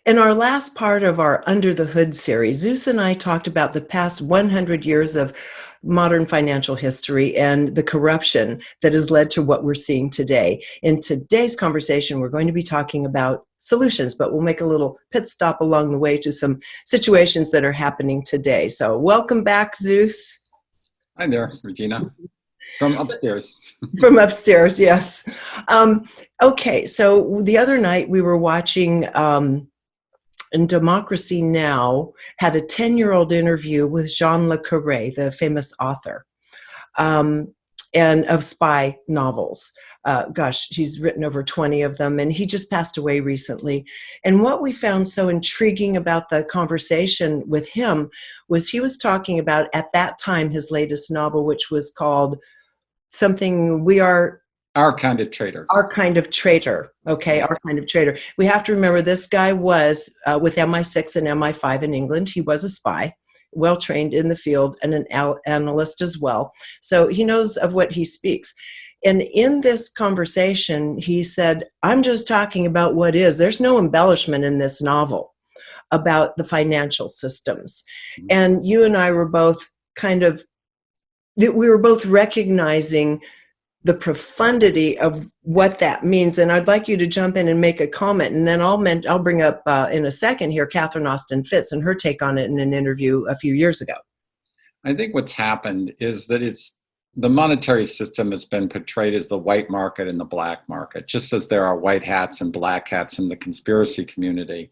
In our last part of our Under the Hood series, Zeus and I talked about the past 100 years of modern financial history and the corruption that has led to what we're seeing today. In today's conversation, we're going to be talking about solutions, but we'll make a little pit stop along the way to some situations that are happening today. So welcome back, Zeus. Hi there, Regina. From upstairs. From upstairs, yes. Okay, so the other night we were watching and Democracy Now! Had a 10-year-old interview with Jean Le Carré, the famous author, and of spy novels. Gosh, he's written over 20 of them, and he just passed away recently. And what we found so intriguing about the conversation with him was he was talking about, at that time, his latest novel, which was called something We Are... Our Kind of Traitor. Our Kind of Traitor. Okay, Our Kind of Traitor. We have to remember this guy was with MI6 and MI5 in England. He was a spy, well trained in the field, and an analyst as well. So he knows of what he speaks. And in this conversation, he said, I'm just talking about what is. There's no embellishment in this novel about the financial systems. And you and I were both we were both recognizing the profundity of what that means. And I'd like you to jump in and make a comment. And then I'll bring up in a second here, Catherine Austin Fitts and her take on it in an interview a few years ago. I think what's happened is that the monetary system has been portrayed as the white market and the black market, just as there are white hats and black hats in the conspiracy community.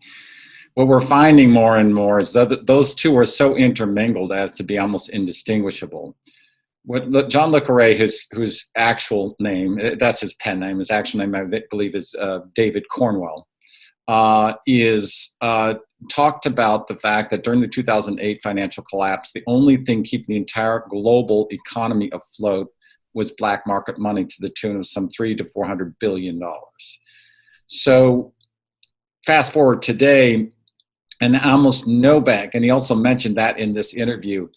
What we're finding more and more is that those two are so intermingled as to be almost indistinguishable. What John Le Carré, whose actual name, that's his pen name, his actual name I believe is David Cornwell, is talked about the fact that during the 2008 financial collapse, the only thing keeping the entire global economy afloat was black market money to the tune of some $300 to $400 billion. So fast forward today, and almost no bank, and he also mentioned that in this interview,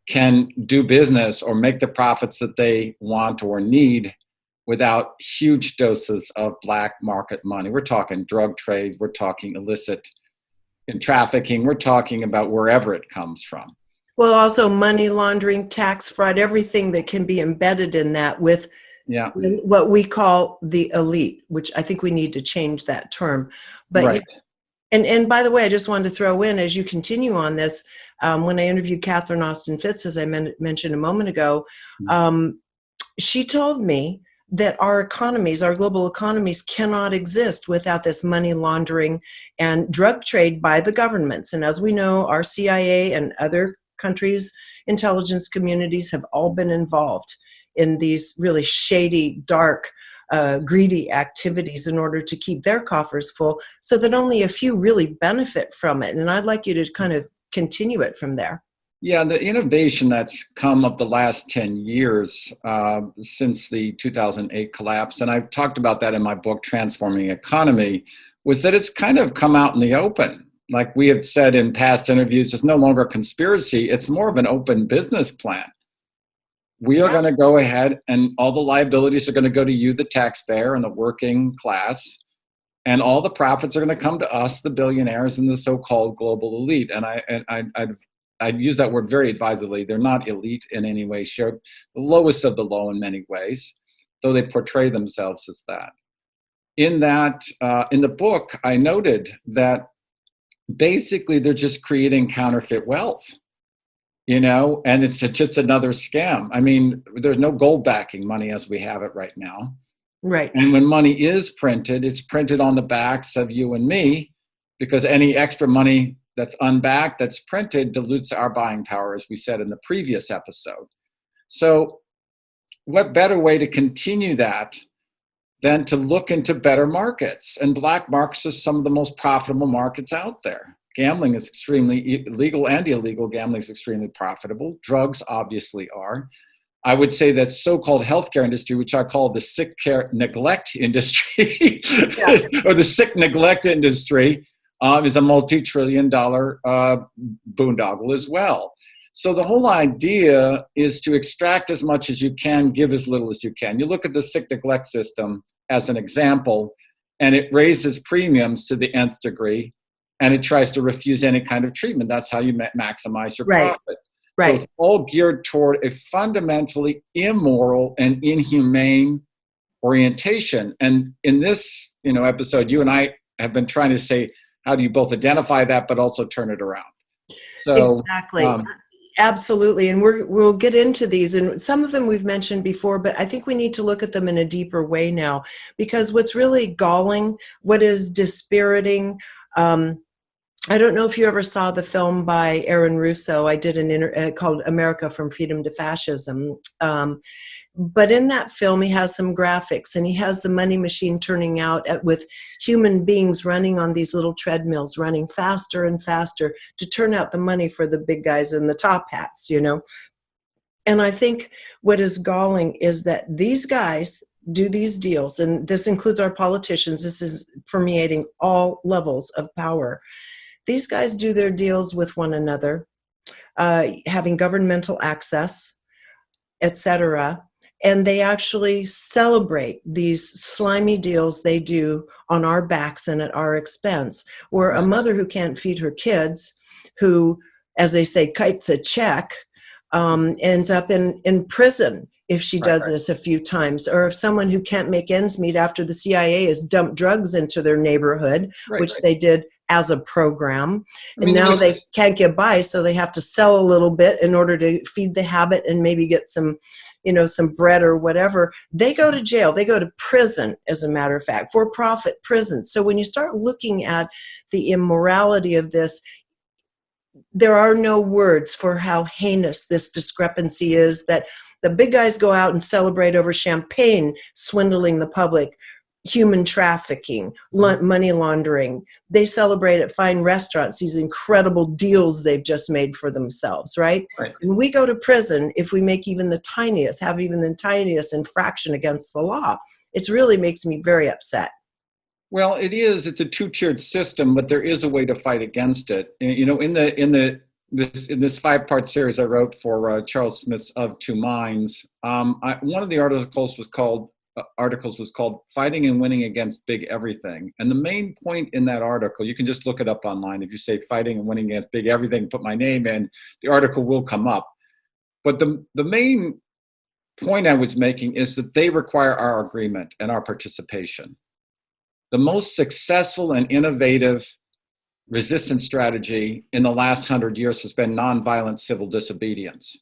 can do business or make the profits that they want or need without huge doses of black market money. We're talking drug trade, we're talking illicit trafficking, we're talking about wherever it comes from. Well, also money laundering, tax fraud, everything that can be embedded in that with what we call the elite, which I think we need to change that term. But right. And by the way, I just wanted to throw in, as you continue on this, when I interviewed Catherine Austin Fitts, as I mentioned a moment ago, she told me that our economies, our global economies, cannot exist without this money laundering and drug trade by the governments. And as we know, our CIA and other countries' intelligence communities have all been involved in these really shady, dark, greedy activities in order to keep their coffers full, so that only a few really benefit from it. And I'd like you to kind of continue it from there. Yeah, the innovation that's come of the last 10 years since the 2008 collapse, and I've talked about that in my book, Transforming Economy, was that it's kind of come out in the open. Like we have said in past interviews, it's no longer a conspiracy, it's more of an open business plan. We are going to go ahead and all the liabilities are going to go to you, the taxpayer, and the working class. And all the profits are going to come to us, the billionaires and the so-called global elite. And I'd use that word very advisedly. They're not elite in any way, shape, the lowest of the low in many ways, though they portray themselves as that. In the book, I noted that basically they're just creating counterfeit wealth. And it's just another scam. I mean, there's no gold backing money as we have it right now. Right. And when money is printed, it's printed on the backs of you and me, because any extra money that's unbacked, that's printed, dilutes our buying power, as we said in the previous episode. So what better way to continue that than to look into better markets? And black markets are some of the most profitable markets out there. Gambling is extremely legal and illegal. Gambling is extremely profitable. Drugs obviously are. I would say that so-called healthcare industry, which I call the sick care neglect industry, or the sick neglect industry, is a multi-trillion-dollar boondoggle as well. So the whole idea is to extract as much as you can, give as little as you can. You look at the sick neglect system as an example, and it raises premiums to the nth degree. and it tries to refuse any kind of treatment. That's how you maximize your Right. profit. So Right. it's all geared toward a fundamentally immoral and inhumane orientation. And in this, episode, you and I have been trying to say, how do you both identify that, but also turn it around? So, Exactly. Absolutely. And we'll get into these, and some of them we've mentioned before, but I think we need to look at them in a deeper way now, because what's really galling, what is dispiriting, I don't know if you ever saw the film by Aaron Russo. I did called America from Freedom to Fascism. But in that film, he has some graphics, and he has the money machine turning out with human beings running on these little treadmills, running faster and faster to turn out the money for the big guys in the top hats, And I think what is galling is that these guys do these deals, and this includes our politicians. This is permeating all levels of power. These guys do their deals with one another, having governmental access, etc. And they actually celebrate these slimy deals they do on our backs and at our expense, where a mother who can't feed her kids, who, as they say, kites a check, ends up in prison if she does this a few times, or if someone who can't make ends meet after the CIA has dumped drugs into their neighborhood, which they did as a program, and now they can't get by, so they have to sell a little bit in order to feed the habit and maybe get some bread or whatever. They go to jail. They go to prison, as a matter of fact, for-profit prison. So when you start looking at the immorality of this, there are no words for how heinous this discrepancy is, that the big guys go out and celebrate over champagne, swindling the public, human trafficking, money laundering. They celebrate at fine restaurants these incredible deals they've just made for themselves, right? And we go to prison if we make even the tiniest infraction against the law. It really makes me very upset. Well, it's a two-tiered system, but there is a way to fight against it. In this five-part series I wrote for Charles Smith's Of Two Minds, one of the articles was called Fighting and Winning Against Big Everything. And the main point in that article, you can just look it up online. If you say Fighting and Winning Against Big Everything, put my name in, the article will come up. But the main point I was making is that they require our agreement and our participation. The most successful and innovative resistance strategy in the last 100 years has been nonviolent civil disobedience.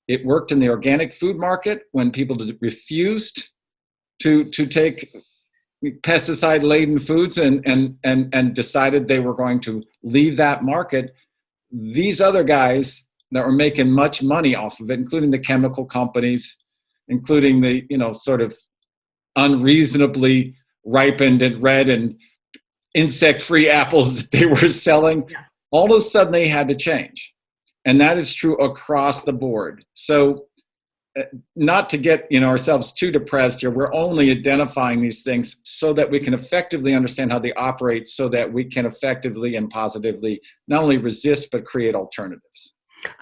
It worked in the organic food market when people refused to take pesticide-laden foods and decided they were going to leave that market. These other guys that were making much money off of it, including the chemical companies, including the sort of unreasonably ripened and red and insect-free apples that they were selling, all of a sudden they had to change. And that is true across the board. So not to get ourselves too depressed here, we're only identifying these things so that we can effectively understand how they operate, so that we can effectively and positively not only resist, but create alternatives.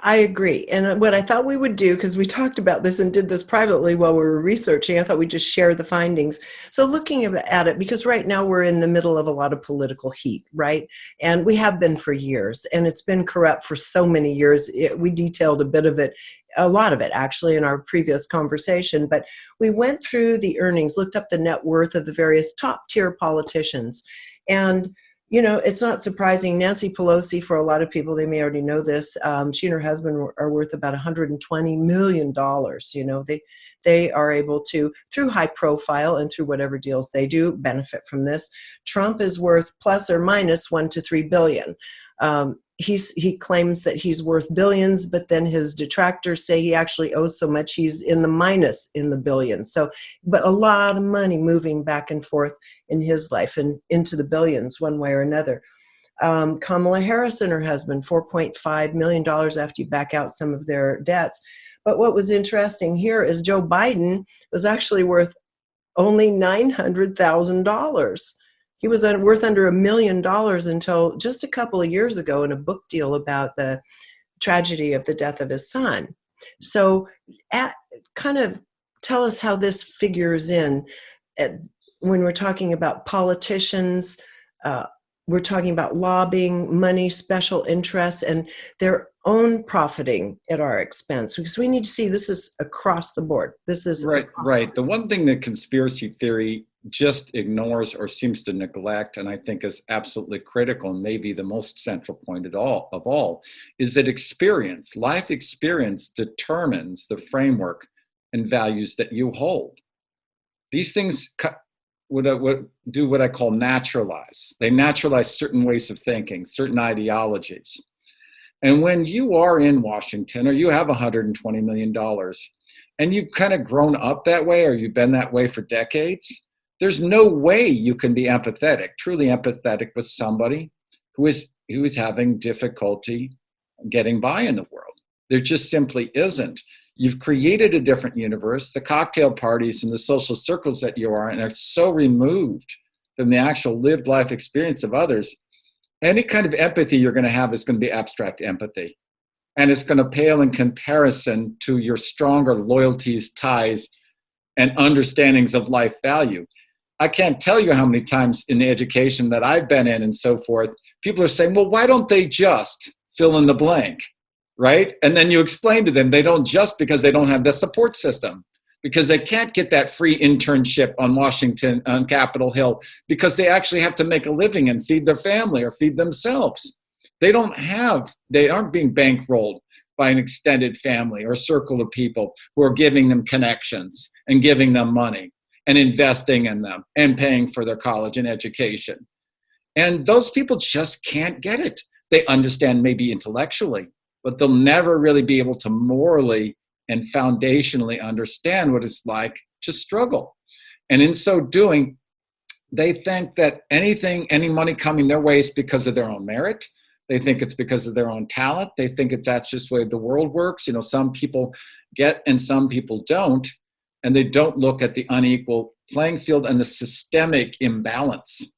I agree. And what I thought we would do, because we talked about this and did this privately while we were researching, I thought we'd just share the findings. So looking at it, because right now we're in the middle of a lot of political heat, right? And we have been for years, and it's been corrupt for so many years. We detailed a lot of it actually in our previous conversation, but we went through the earnings, looked up the net worth of the various top tier politicians. And it's not surprising. Nancy Pelosi, for a lot of people, they may already know this, she and her husband are worth about $120 million. They are able to, through high profile and through whatever deals they do, benefit from this. Trump is worth plus or minus $1 to $3 billion. He claims that he's worth billions, but then his detractors say he actually owes so much he's in the minus in the billions. So, but a lot of money moving back and forth in his life and into the billions one way or another. Kamala Harris and her husband, $4.5 million after you back out some of their debts. But what was interesting here is Joe Biden was actually worth only $900,000. He was worth under $1 million until just a couple of years ago in a book deal about the tragedy of the death of his son. So kind of tell us how this figures in when we're talking about politicians, we're talking about lobbying, money, special interests, and their own profiting at our expense, because we need to see this is across the board. This is Right, right. The one thing that conspiracy theory just ignores or seems to neglect, and I think is absolutely critical and maybe the most central point of all, is that experience, life experience, determines the framework and values that you hold. These things would do what I call naturalize. They naturalize certain ways of thinking, certain ideologies. And when you are in Washington or you have $120 million and you've kind of grown up that way or you've been that way for decades, there's no way you can be empathetic, truly empathetic with somebody who is having difficulty getting by in the world. There just simply isn't. You've created a different universe. The cocktail parties and the social circles that you are in are so removed from the actual lived life experience of others. Any kind of empathy you're going to have is going to be abstract empathy. And it's going to pale in comparison to your stronger loyalties, ties, and understandings of life value. I can't tell you how many times in the education that I've been in and so forth, people are saying, well, why don't they just fill in the blank, right? And then you explain to them they don't just because they don't have the support system, because they can't get that free internship on Washington, on Capitol Hill, because they actually have to make a living and feed their family or feed themselves. They aren't being bankrolled by an extended family or circle of people who are giving them connections and giving them money and investing in them and paying for their college and education. And those people just can't get it. They understand maybe intellectually, but they'll never really be able to morally and foundationally understand what it's like to struggle. And in so doing, they think that any money coming their way is because of their own merit. They think it's because of their own talent. They think that's just the way the world works. You know, some people get and some people don't. And they don't look at the unequal playing field and the systemic imbalance,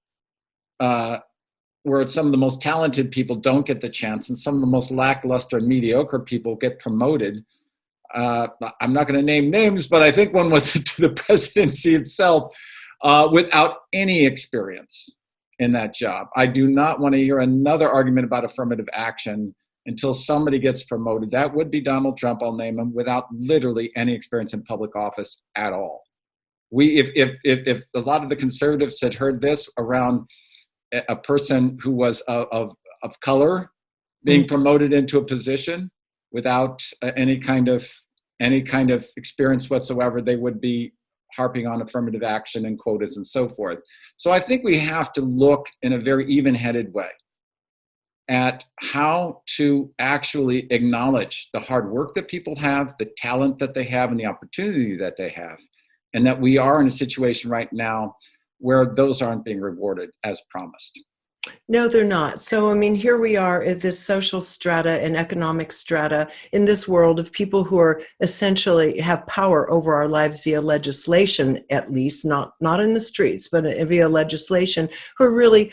where some of the most talented people don't get the chance and some of the most lackluster and mediocre people get promoted. I'm not going to name names, but I think one was to the presidency himself without any experience in that job. I do not want to hear another argument about affirmative action until somebody gets promoted. That would be Donald Trump, I'll name him, without literally any experience in public office at all. If a lot of the conservatives had heard this around a person who was of color being promoted into a position without any kind of experience whatsoever, they would be harping on affirmative action and quotas and so forth. So I think we have to look in a very even-headed way at how to actually acknowledge the hard work that people have, the talent that they have, and the opportunity that they have, and that we are in a situation right now where those aren't being rewarded as promised. No, they're not. So, I mean, here we are at this social strata and economic strata in this world of people who are essentially have power over our lives via legislation, at least, not in the streets, but via legislation, who are really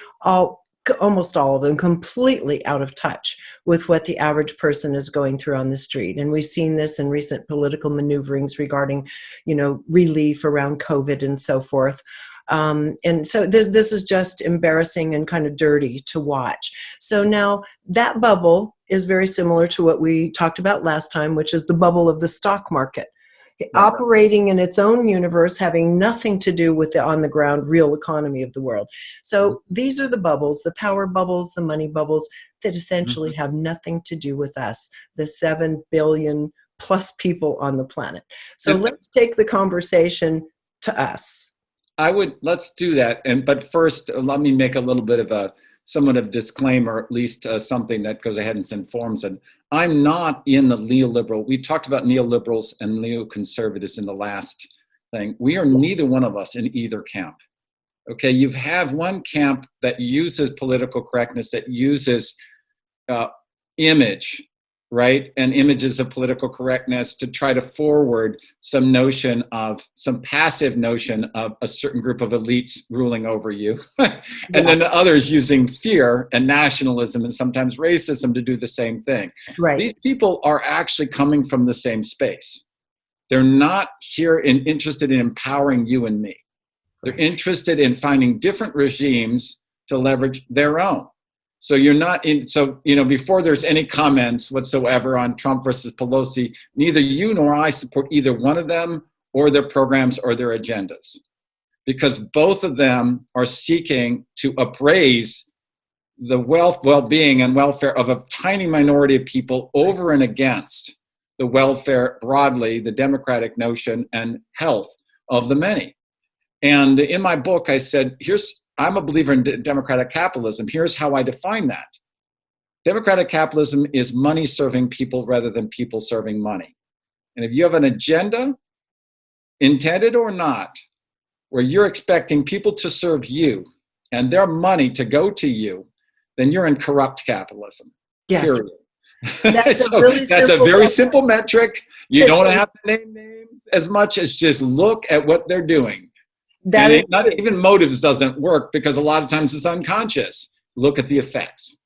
almost all of them completely out of touch with what the average person is going through on the street. And we've seen this in recent political maneuverings regarding, relief around COVID and so forth. And so this is just embarrassing and kind of dirty to watch. So now that bubble is very similar to what we talked about last time, which is the bubble of the stock market. Operating in its own universe, having nothing to do with the on-the-ground real economy of the world. So these are the bubbles, the power bubbles, the money bubbles, that essentially have nothing to do with us, the 7 billion plus people on the planet. So let's take the conversation to us. Let's do that. But first, let me make a little bit of somewhat of a disclaimer, at least something that goes ahead and informs it. I'm not in the neoliberal. We talked about neoliberals and neoconservatives in the last thing. We are neither one of us in either camp. Okay, you have one camp that uses political correctness, that uses image, right? And images of political correctness to try to forward some passive notion of a certain group of elites ruling over you. And then others using fear and nationalism and sometimes racism to do the same thing. Right. These people are actually coming from the same space. They're not here interested in empowering you and me. They're interested in finding different regimes to leverage their own. So you're not in, so, before there's any comments whatsoever on Trump versus Pelosi, neither you nor I support either one of them or their programs or their agendas, because both of them are seeking to upraise the wealth, well-being, and welfare of a tiny minority of people over and against the welfare broadly, the democratic notion and health of the many. And in my book, I said, I'm a believer in democratic capitalism. Here's how I define that. Democratic capitalism is money serving people rather than people serving money. And if you have an agenda, intended or not, where you're expecting people to serve you and their money to go to you, then you're in corrupt capitalism. Yes. Period. That's So that's a very simple metric. You don't have to name names as much as just look at what they're doing. That is not even motives doesn't work, because a lot of times it's unconscious. Look at the effects.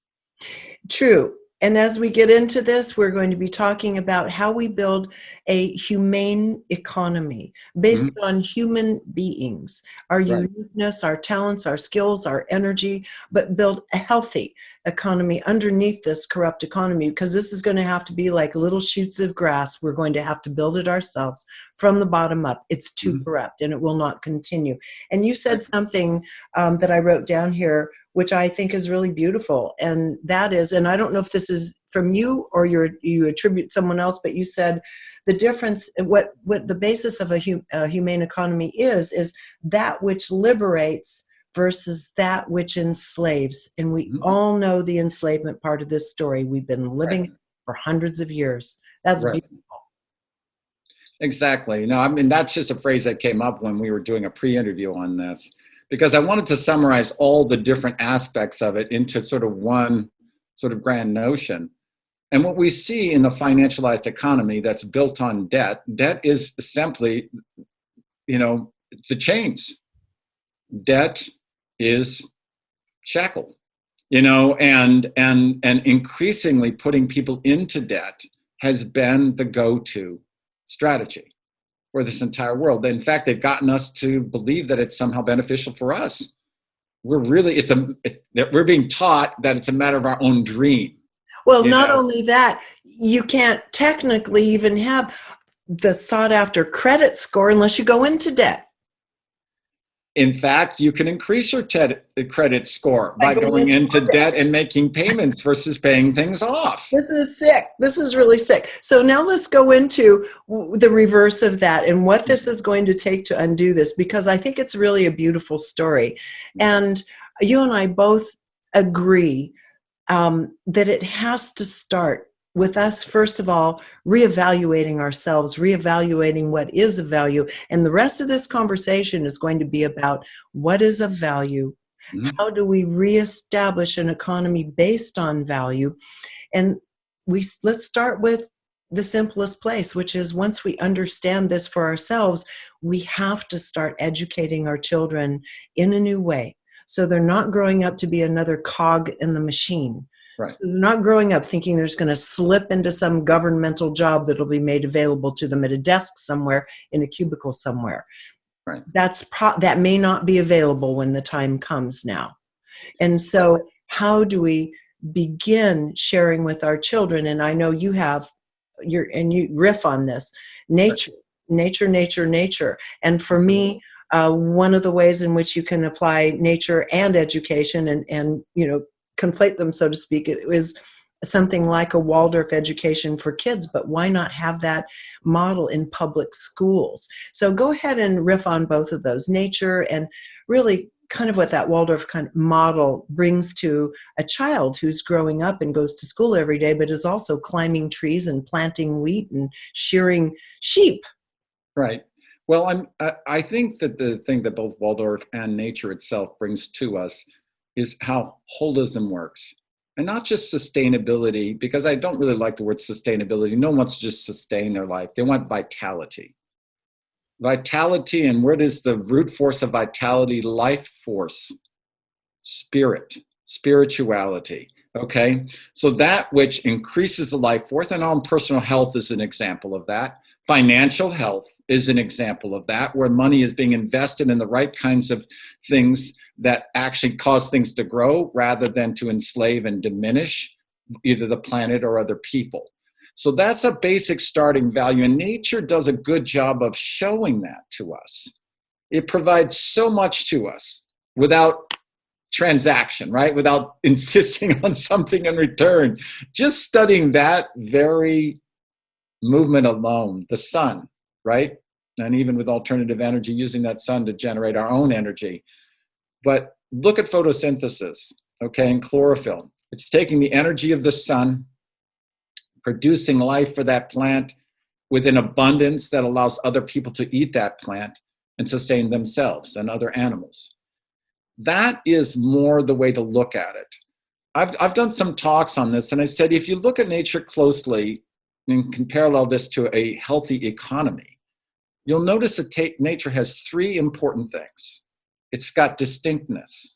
true. And as we get into this, we're going to be talking about how we build a humane economy based on human beings, our uniqueness, our talents, our skills, our energy, but build a healthy economy underneath this corrupt economy, because this is going to have to be like little shoots of grass. We're going to have to build it ourselves from the bottom up. It's too corrupt and it will not continue. And you said something that I wrote down here, which I think is really beautiful. And that is, and I don't know if this is from you or you attribute someone else, but you said the difference, what the basis of a humane economy is that which liberates versus that which enslaves. And we all know the enslavement part of this story. We've been living for hundreds of years. That's beautiful. Exactly. No, I mean, that's just a phrase that came up when we were doing a pre-interview on this, because I wanted to summarize all the different aspects of it into sort of one sort of grand notion. And what we see in the financialized economy that's built on debt is simply, the chains. Debt is shackled, and increasingly putting people into debt has been the go-to strategy for this entire world. In fact, they've gotten us to believe that it's somehow beneficial for us. We're being taught that it's a matter of our own dream. Well, not only that, you can't technically even have the sought after credit score unless you go into debt. In fact, you can increase your credit score by going into debt and making payments versus paying things off. This is sick. This is really sick. So now let's go into the reverse of that and what this is going to take to undo this, because I think it's really a beautiful story. And you and I both agree that it has to start with us, first of all, reevaluating ourselves, reevaluating what is of value. And the rest of this conversation is going to be about what is of value. How do we reestablish an economy based on value? And let's start with the simplest place, which is once we understand this for ourselves, we have to start educating our children in a new way. So they're not growing up to be another cog in the machine. Right. So they're not growing up thinking there's going to slip into some governmental job that'll be made available to them at a desk somewhere in a cubicle somewhere. Right. That may not be available when the time comes now. And so how do we begin sharing with our children? And I know you riff on this, nature. And for me, one of the ways in which you can apply nature and education and conflate them, so to speak, it was something like a Waldorf education for kids, but why not have that model in public schools? So go ahead and riff on both of those, nature and really kind of what that Waldorf kind of model brings to a child who's growing up and goes to school every day, but is also climbing trees and planting wheat and shearing sheep. Right. Well, I think that the thing that both Waldorf and nature itself brings to us is how holism works. And not just sustainability, because I don't really like the word sustainability. No one wants to just sustain their life. They want vitality. Vitality, and what is the root force of vitality? Life force, spirit, spirituality. Okay? So that which increases the life force, and our own personal health is an example of that. Financial health is an example of that, where money is being invested in the right kinds of things that actually cause things to grow rather than to enslave and diminish either the planet or other people. So that's a basic starting value, and nature does a good job of showing that to us. It provides so much to us without transaction, right? Without insisting on something in return. Just studying that very movement alone, the sun, right? And even with alternative energy, using that sun to generate our own energy. But look at photosynthesis, okay, and chlorophyll. It's taking the energy of the sun, producing life for that plant with an abundance that allows other people to eat that plant and sustain themselves and other animals. That is more the way to look at it. I've done some talks on this, and I said, if you look at nature closely and can parallel this to a healthy economy, you'll notice that nature has three important things. It's got distinctness.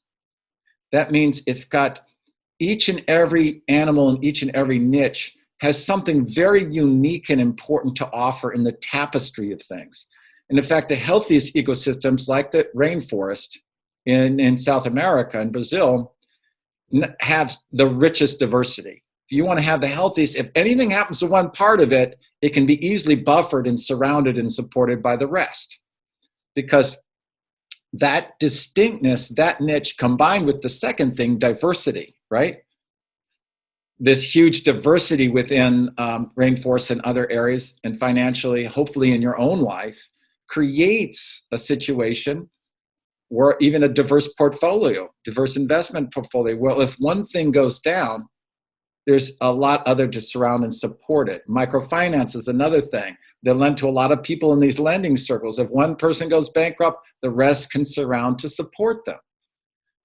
That means it's got each and every animal in each and every niche has something very unique and important to offer in the tapestry of things. And in fact, the healthiest ecosystems, like the rainforest in South America and Brazil, have the richest diversity. If you want to have the healthiest, if anything happens to one part of it, it can be easily buffered and surrounded and supported by the rest. Because that distinctness, that niche, combined with the second thing, diversity, right? This huge diversity within rainforests and other areas, and financially, hopefully in your own life, creates a situation or even a diverse portfolio, diverse investment portfolio. Well, if one thing goes down, there's a lot other to surround and support it. Microfinance is another thing. They lend to a lot of people in these lending circles. If one person goes bankrupt, the rest can surround to support them.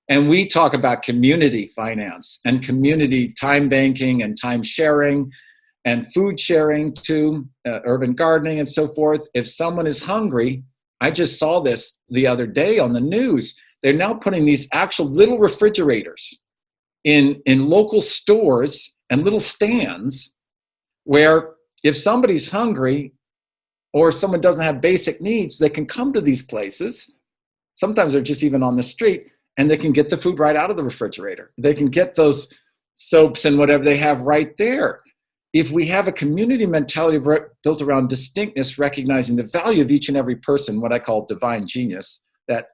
And we talk about community finance and community time banking and time sharing and food sharing too, urban gardening and so forth. If someone is hungry, I just saw this the other day on the news. They're now putting these actual little refrigerators in local stores and little stands where if somebody's hungry or someone doesn't have basic needs, they can come to these places. Sometimes they're just even on the street, and they can get the food right out of the refrigerator. They can get those soaps and whatever they have right there. If we have a community mentality built around distinctness, recognizing the value of each and every person, what I call divine genius, that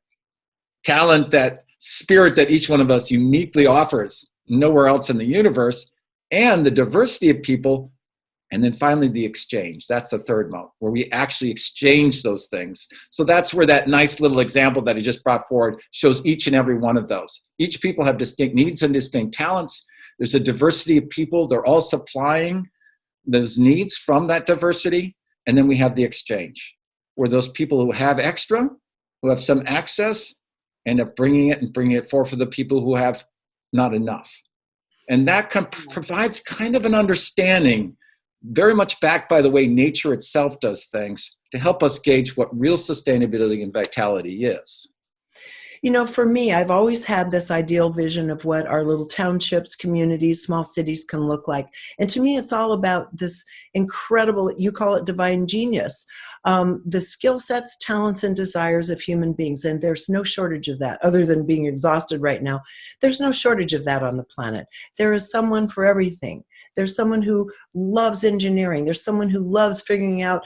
talent, that spirit that each one of us uniquely offers nowhere else in the universe, and the diversity of people, and then finally the exchange. That's the third mode, where we actually exchange those things. So that's where that nice little example that he just brought forward shows each and every one of those. Each people have distinct needs and distinct talents. There's a diversity of people. They're all supplying those needs from that diversity. And then we have the exchange, where those people who have extra, who have some access, end up bringing it forth for the people who have not enough. And that provides kind of an understanding, very much backed by the way nature itself does things, to help us gauge what real sustainability and vitality is. You know, for me, I've always had this ideal vision of what our little townships, communities, small cities can look like. And to me, it's all about this incredible, you call it divine genius, the skill sets, talents, and desires of human beings. And there's no shortage of that, other than being exhausted right now. There's no shortage of that on the planet. There is someone for everything. There's someone who loves engineering. There's someone who loves figuring out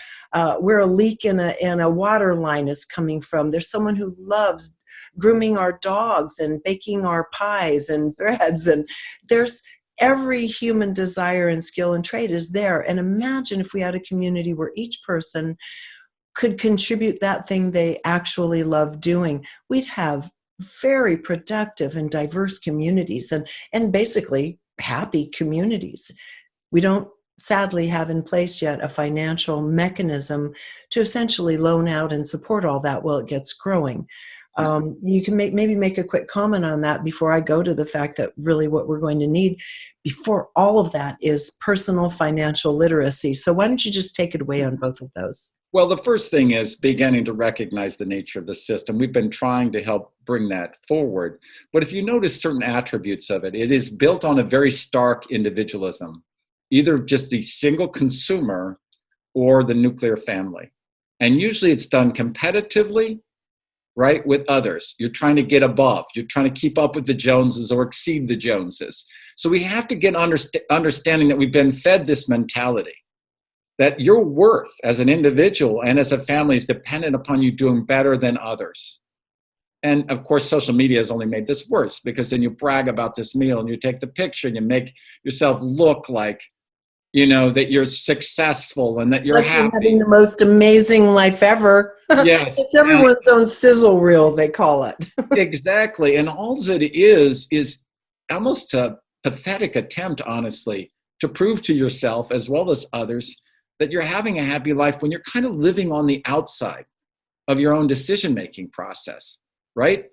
where a leak in a water line is coming from. There's someone who loves grooming our dogs and baking our pies and breads. And there's every human desire and skill and trait is there. And imagine if we had a community where each person could contribute that thing they actually love doing. We'd have very productive and diverse communities and basically happy communities. We don't sadly have in place yet a financial mechanism to essentially loan out and support all that while it gets growing. You can maybe make a quick comment on that before I go to the fact that really what we're going to need before all of that is personal financial literacy. So why don't you just take it away on both of those? Well, the first thing is beginning to recognize the nature of the system. We've been trying to help bring that forward. But if you notice certain attributes of it, it is built on a very stark individualism, either just the single consumer or the nuclear family. And usually it's done competitively right, with others. You're trying to get above. You're trying to keep up with the Joneses or exceed the Joneses. So we have to get understanding that we've been fed this mentality that your worth as an individual and as a family is dependent upon you doing better than others. And of course, social media has only made this worse, because then you brag about this meal and you take the picture and you make yourself look like, that you're successful and that you're Like you're having happy. the most amazing life ever. Yes. It's everyone's own sizzle reel, they call it. Exactly. And all that it is almost a pathetic attempt, honestly, to prove to yourself as well as others that you're having a happy life when you're kind of living on the outside of your own decision-making process, right?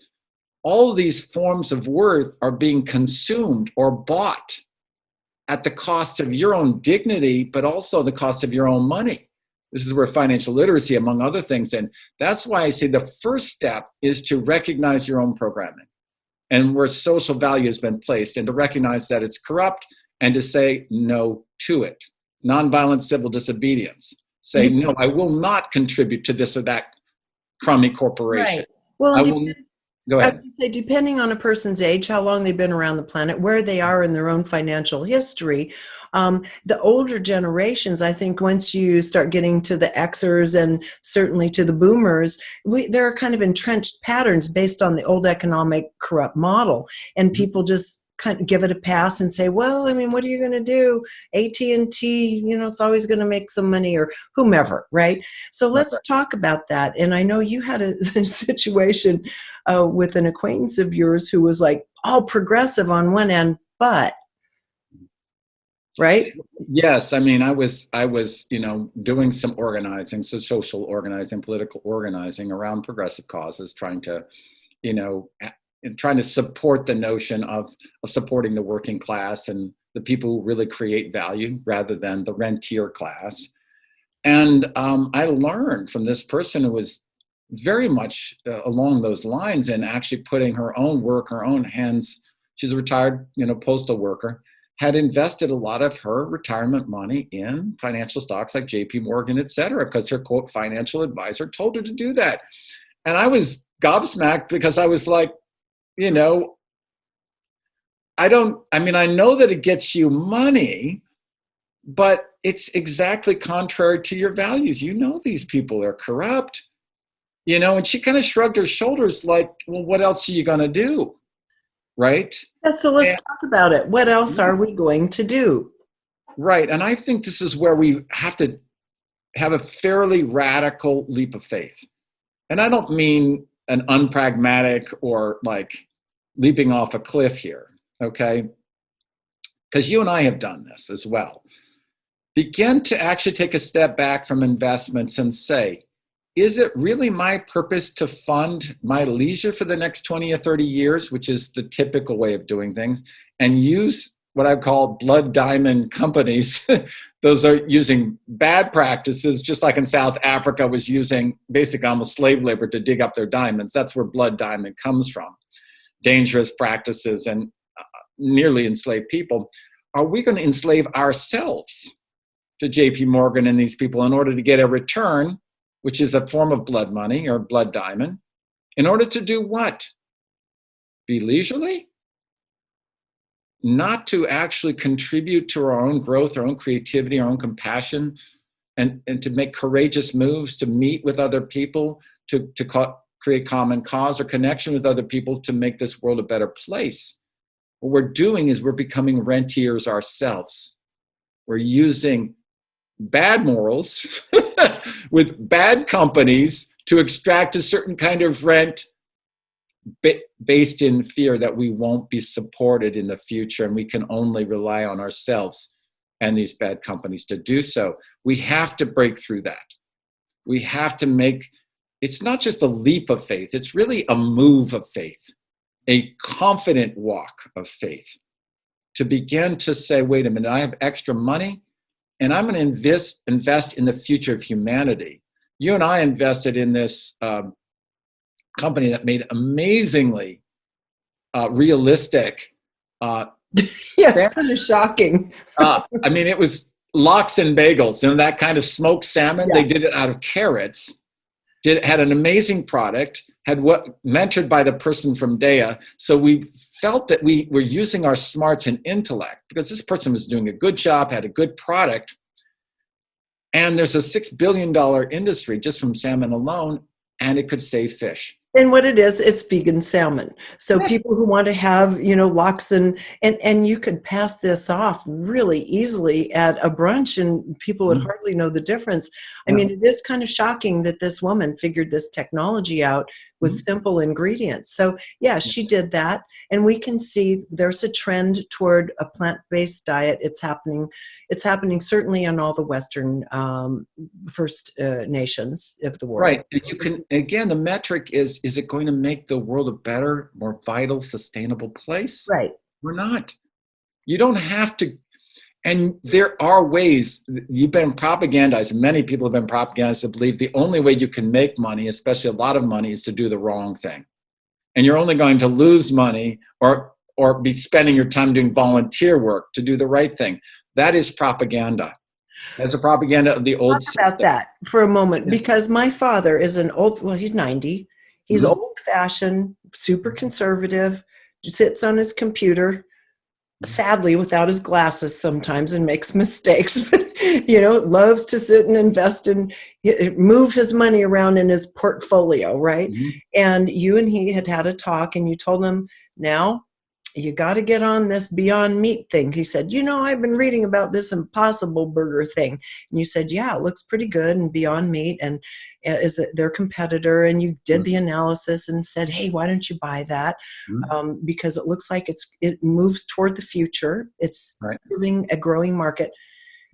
All of these forms of worth are being consumed or bought at the cost of your own dignity, but also the cost of your own money. This is where financial literacy, among other things, and that's why I say the first step is to recognize your own programming and where social value has been placed, and to recognize that it's corrupt and to say no to it. Nonviolent civil disobedience. Say, no, I will not contribute to this or that crummy corporation. Right. Well, Go I ahead. would say, depending on a person's age, how long they've been around the planet, where they are in their own financial history, the older generations, I think once you start getting to the Xers and certainly to the boomers, there are kind of entrenched patterns based on the old economic corrupt model. And people just kind of give it a pass and say, well, I mean, what are you going to do? AT&T, it's always going to make some money, or whomever, right? So let's talk about that. And I know you had a situation with an acquaintance of yours who was like all progressive on one end, but right? Yes, I mean, I was, doing some organizing, so social organizing, political organizing around progressive causes, trying to support the notion of supporting the working class and the people who really create value rather than the rentier class. And I learned from this person who was very much along those lines, and actually putting her own work, her own hands. She's a retired, postal worker, had invested a lot of her retirement money in financial stocks like JP Morgan, et cetera, because her quote financial advisor told her to do that. And I was gobsmacked, because I was like, I know that it gets you money, but it's exactly contrary to your values. These people are corrupt, and she kind of shrugged her shoulders like, well, what else are you going to do? Right? Yeah, so let's talk about it. What else are we going to do? Right. And I think this is where we have to have a fairly radical leap of faith. And I don't mean an unpragmatic or like leaping off a cliff here, okay? Because you and I have done this as well. Begin to actually take a step back from investments and say, is it really my purpose to fund my leisure for the next 20 or 30 years, which is the typical way of doing things, and use what I call blood diamond companies? Those are using bad practices, just like in South Africa was using basic almost slave labor to dig up their diamonds. That's where blood diamond comes from. Dangerous practices and nearly enslaved people. Are we going to enslave ourselves to JP Morgan and these people in order to get a return, which is a form of blood money or blood diamond, in order to do what? Be leisurely? Not to actually contribute to our own growth, our own creativity, our own compassion, and to make courageous moves, to meet with other people, to create common cause or connection with other people to make this world a better place. What we're doing is we're becoming rentiers ourselves. We're using bad morals with bad companies to extract a certain kind of rent based in fear that we won't be supported in the future, and we can only rely on ourselves and these bad companies to do so. We have to break through that. We have to make, it's not just a leap of faith, it's really a move of faith, a confident walk of faith, to begin to say, wait a minute, I have extra money, and I'm going to invest in the future of humanity. You and I invested in this company that made amazingly realistic. Yeah, it's kind of shocking. It was lox and bagels, that kind of smoked salmon. Yeah. They did it out of carrots. Had an amazing product. had what mentored by the person from DEA. So we felt that we were using our smarts and intellect because this person was doing a good job, had a good product. And there's a $6 billion industry just from salmon alone, and it could save fish. And what it is, it's vegan salmon. So Yeah. people who want to have, lox and you could pass this off really easily at a brunch and people would hardly know the difference. I Yeah. mean, it is kind of shocking that this woman figured this technology out with simple ingredients. So yeah, she did that. And we can see there's a trend toward a plant-based diet. It's happening certainly in all the Western First Nations of the world. Right. And you can, again, the metric is it going to make the world a better, more vital, sustainable place? Right. Or not. You don't have to. And there are ways. You've been propagandized, and many people have been propagandized to believe the only way you can make money, especially a lot of money, is to do the wrong thing. And you're only going to lose money or be spending your time doing volunteer work to do the right thing. That is propaganda. That's a propaganda of the old system. Talk about that for a moment, Yes. because my father is he's 90. He's old-fashioned, super conservative, sits on his computer, sadly without his glasses sometimes, and makes mistakes, but loves to sit and invest and move his money around in his portfolio, right? And you and he had a talk, and you told him, now you got to get on this Beyond Meat thing. He said, I've been reading about this Impossible Burger thing. And you said, yeah, it looks pretty good. And Beyond Meat and is it their competitor? And you did the analysis and said, hey, why don't you buy that? Because it looks like it moves toward the future. It's serving a growing market.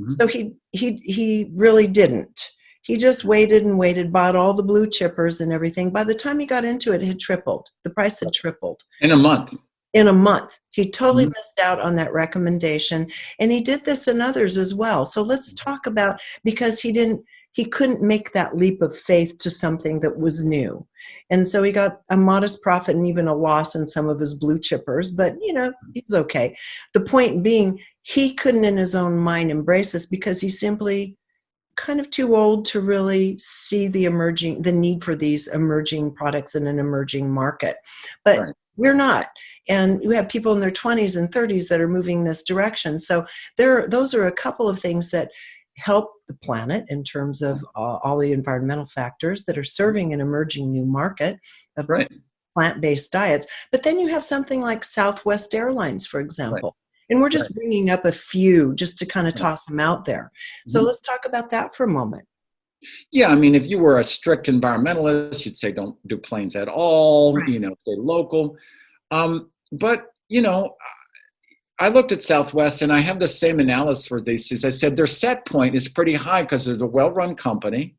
So he really didn't. He just waited and waited, bought all the blue chippers and everything. By the time he got into it, it had tripled. The price had tripled. In a month. In a month. He totally missed out on that recommendation. And he did this in others as well. So let's talk about, because he couldn't make that leap of faith to something that was new. And so he got a modest profit and even a loss in some of his blue chippers, but he's okay. The point being, he couldn't in his own mind embrace this because he's simply kind of too old to really see the need for these emerging products in an emerging market. But we're not. And we have people in their 20s and 30s that are moving this direction. So those are a couple of things that help the planet in terms of all the environmental factors that are serving an emerging new market of plant-based diets. But then you have something like Southwest Airlines, for example. And we're just bringing up a few just to kind of toss them out there. So let's talk about that for a moment. Yeah, I mean, if you were a strict environmentalist, you'd say don't do planes at all, stay local. But, I looked at Southwest and I have the same analysis for these. I said their set point is pretty high because they're a well-run company.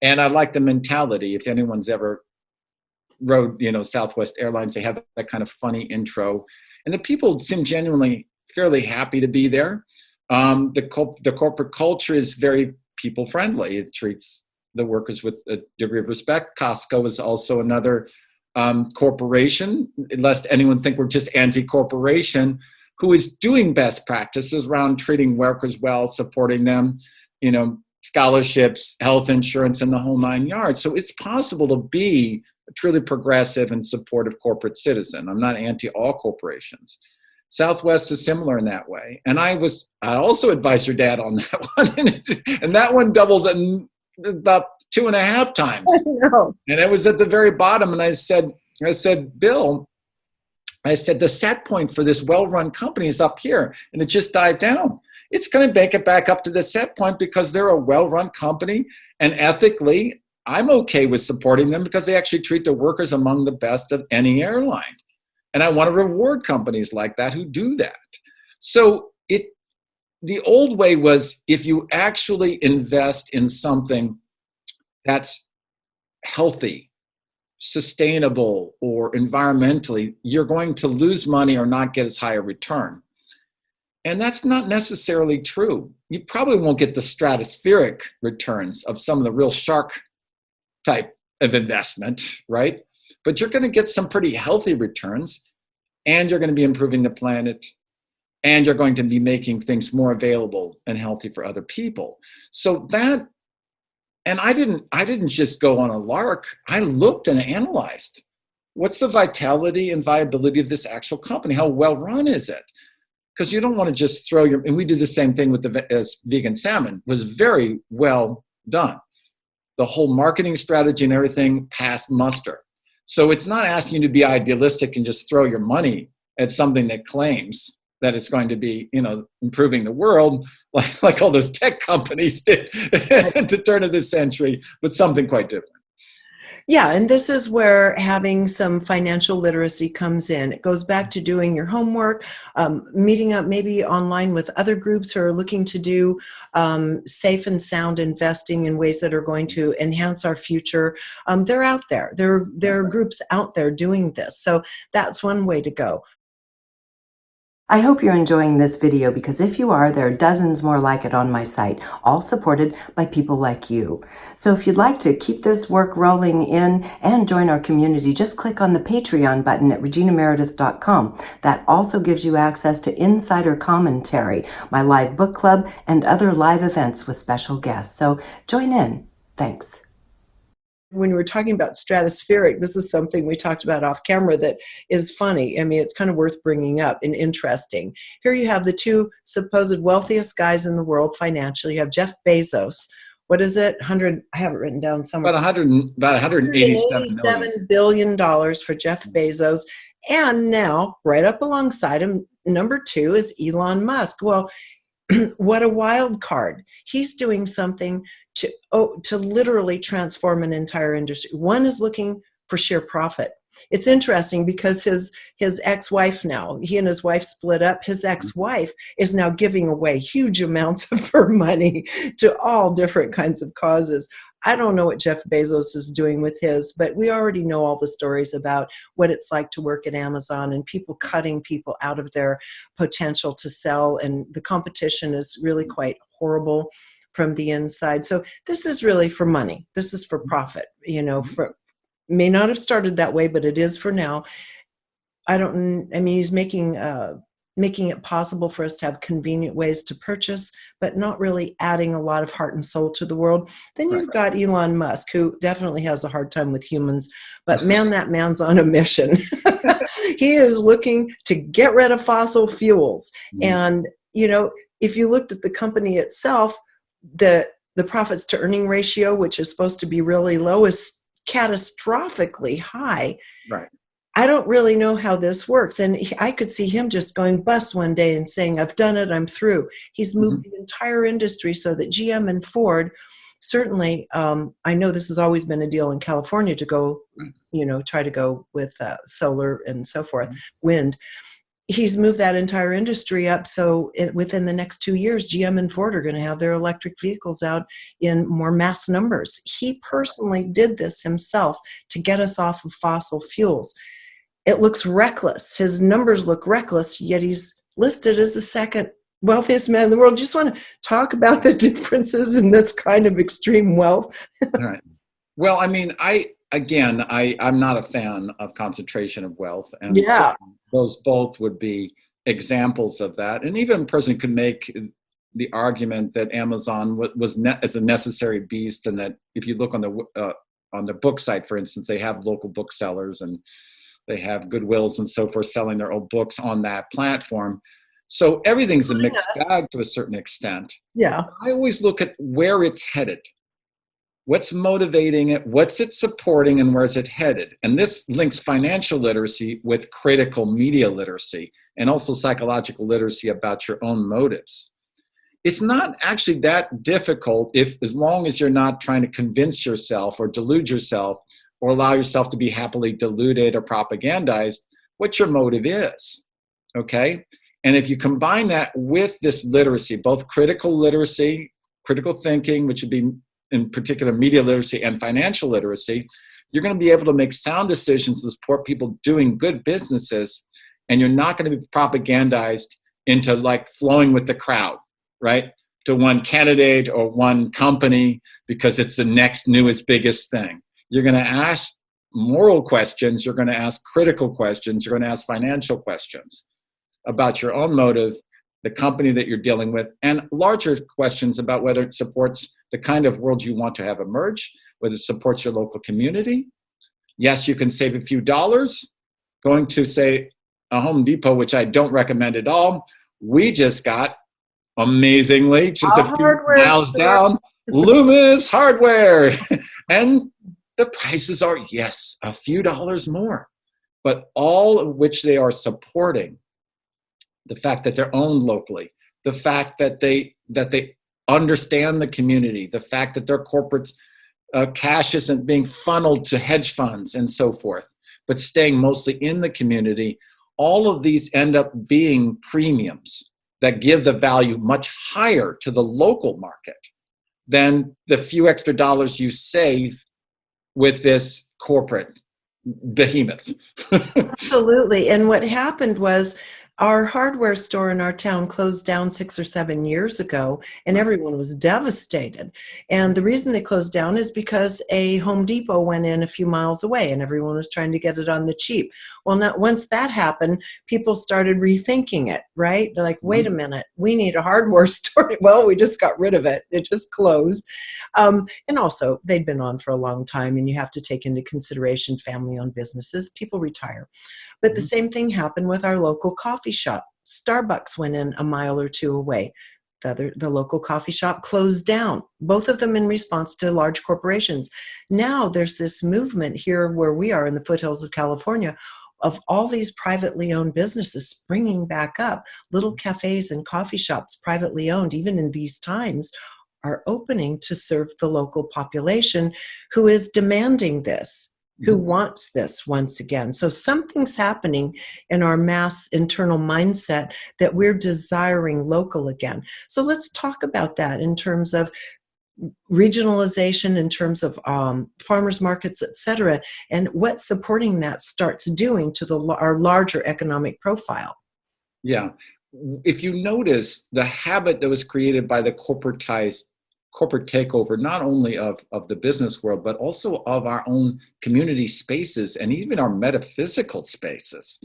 And I like the mentality. If anyone's ever rode, Southwest Airlines, they have that kind of funny intro. And the people seem genuinely fairly happy to be there. The corporate culture is very people-friendly. It treats the workers with a degree of respect. Costco is also another corporation, lest anyone think we're just anti-corporation, who is doing best practices around treating workers well, supporting them, scholarships, health insurance, and the whole 9 yards. So it's possible to be a truly progressive and supportive corporate citizen. I'm not anti all corporations. Southwest is similar in that way. And I also advised your dad on that one. And that one doubled about 2.5 times. And it was at the very bottom. And I said, Bill, the set point for this well-run company is up here. And it just dived down. It's going to make it back up to the set point because they're a well-run company. And ethically, I'm okay with supporting them because they actually treat their workers among the best of any airline. And I want to reward companies like that who do that. So the old way was, if you actually invest in something that's healthy, sustainable, or environmentally, you're going to lose money or not get as high a return. And that's not necessarily true. You probably won't get the stratospheric returns of some of the real shark type of investment, right? But you're going to get some pretty healthy returns, and you're going to be improving the planet, and you're going to be making things more available and healthy for other people. So that And I didn't just go on a lark. I looked and analyzed. What's the vitality and viability of this actual company? How well run is it? Because you don't want to just throw your, and we did the same thing with as vegan salmon, was very well done. The whole marketing strategy and everything passed muster. So it's not asking you to be idealistic and just throw your money at something that claims that it's going to be, improving the world, like all those tech companies did at the turn of this century, but something quite different. Yeah, and this is where having some financial literacy comes in. It goes back to doing your homework, meeting up maybe online with other groups who are looking to do safe and sound investing in ways that are going to enhance our future. They're out there. There are groups out there doing this. So that's one way to go. I hope you're enjoying this video, because if you are, there are dozens more like it on my site, all supported by people like you. So if you'd like to keep this work rolling in and join our community, just click on the Patreon button at reginameredith.com. That also gives you access to insider commentary, my live book club, and other live events with special guests. So join in. Thanks. When we were talking about stratospheric, this is something we talked about off camera that is funny. I mean, it's kind of worth bringing up and interesting. Here you have the two supposed wealthiest guys in the world financially. You have Jeff Bezos. What is it? I have it written down somewhere. About $187 billion for Jeff Bezos. And now, right up alongside him, number two is Elon Musk. Well, what a wild card. He's doing something to literally transform an entire industry. One is looking for sheer profit. It's interesting because his ex-wife now, he and his wife split up. His ex-wife is now giving away huge amounts of her money to all different kinds of causes. I don't know what Jeff Bezos is doing with his, but we already know all the stories about what it's like to work at Amazon and people cutting people out of their potential to sell. And the competition is really quite horrible from the inside. So this is really for money. This is for profit, may not have started that way, but it is for now. He's making it possible for us to have convenient ways to purchase, but not really adding a lot of heart and soul to the world. Then you've got Elon Musk, who definitely has a hard time with humans, but man, that man's on a mission. He is looking to get rid of fossil fuels. And, if you looked at the company itself, the profits to earning ratio, which is supposed to be really low, is catastrophically high. Right. I don't really know how this works. And I could see him just going bust one day and saying, I've done it, I'm through. He's moved the entire industry so that GM and Ford, certainly, I know this has always been a deal in California to go, try to go with solar and so forth, wind. He's moved that entire industry up. So within the next 2 years, GM and Ford are going to have their electric vehicles out in more mass numbers. He personally did this himself to get us off of fossil fuels. It looks reckless. His numbers look reckless, yet he's listed as the second wealthiest man in the world. Just want to talk about the differences in this kind of extreme wealth. All right. Well, I mean, I'm not a fan of concentration of wealth, and so those both would be examples of that. And even a person could make the argument that Amazon is a necessary beast, and that if you look on the book site, for instance, they have local booksellers and they have Goodwills and so forth selling their old books on that platform. So everything's a mixed bag to a certain extent. Yeah. I always look at where it's headed. What's motivating it? What's it supporting? And where's it headed? And this links financial literacy with critical media literacy and also psychological literacy about your own motives. It's not actually that difficult as long as you're not trying to convince yourself or delude yourself or allow yourself to be happily deluded or propagandized what your motive is, okay? And if you combine that with this literacy, both critical literacy, critical thinking, which would be in particular media literacy and financial literacy, you're going to be able to make sound decisions to support people doing good businesses, and you're not going to be propagandized into like flowing with the crowd, right? To one candidate or one company because it's the next newest, biggest thing. You're going to ask moral questions. You're going to ask critical questions. You're going to ask financial questions about your own motive, the company that you're dealing with, and larger questions about whether it supports the kind of world you want to have emerge, whether it supports your local community. Yes, you can save a few dollars going to, say, a Home Depot, which I don't recommend at all. We just got, amazingly, just a few miles down, Loomis Hardware. And the prices are, yes, a few dollars more, but all of which they are supporting the fact that they're owned locally, the fact that they understand the community, the fact that their corporate cash isn't being funneled to hedge funds and so forth, but staying mostly in the community. All of these end up being premiums that give the value much higher to the local market than the few extra dollars you save with this corporate behemoth. Absolutely. And what happened was our hardware store in our town closed down 6 or 7 years ago, and everyone was devastated. And the reason they closed down is because a Home Depot went in a few miles away and everyone was trying to get it on the cheap. Well, now, once that happened, people started rethinking it, right? They're like, wait a minute, we need a hardware store. Well, we just got rid of it. It just closed. And also, they'd been on for a long time, and you have to take into consideration family-owned businesses. People retire. But the same thing happened with our local coffee shop. Starbucks went in a mile or two away. The local coffee shop closed down, both of them in response to large corporations. Now there's this movement here where we are in the foothills of California of all these privately owned businesses springing back up. Little cafes and coffee shops, privately owned, even in these times, are opening to serve the local population who is demanding this, who wants this once again. So something's happening in our mass internal mindset that we're desiring local again. So let's talk about that in terms of regionalization, in terms of farmers markets, et cetera, and what supporting that starts doing to our larger economic profile. Yeah. If you notice the habit that was created by the corporate takeover, not only of the business world, but also of our own community spaces and even our metaphysical spaces.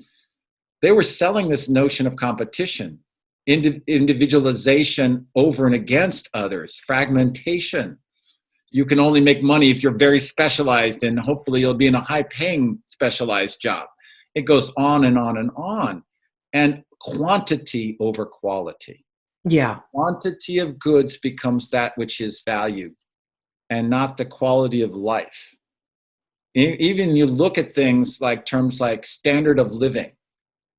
They were selling this notion of competition, individualization over and against others, fragmentation. You can only make money if you're very specialized, and hopefully you'll be in a high-paying specialized job. It goes on and on and on. And quantity over quality. Yeah. Quantity of goods becomes that which is valued and not the quality of life. Even you look at things like terms like standard of living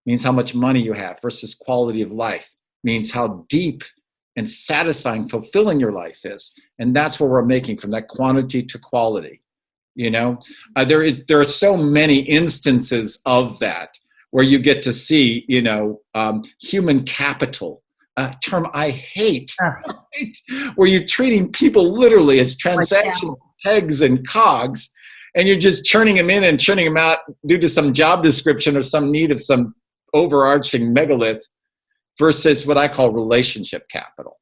means how much money you have versus quality of life means how deep and satisfying, fulfilling your life is. And that's where we're making from that quantity to quality. You know, there are so many instances of that where you get to see, human capital, a term I hate, right? Where you're treating people literally as transactional pegs and cogs, and you're just churning them in and churning them out due to some job description or some need of some overarching megalith, versus what I call relationship capital,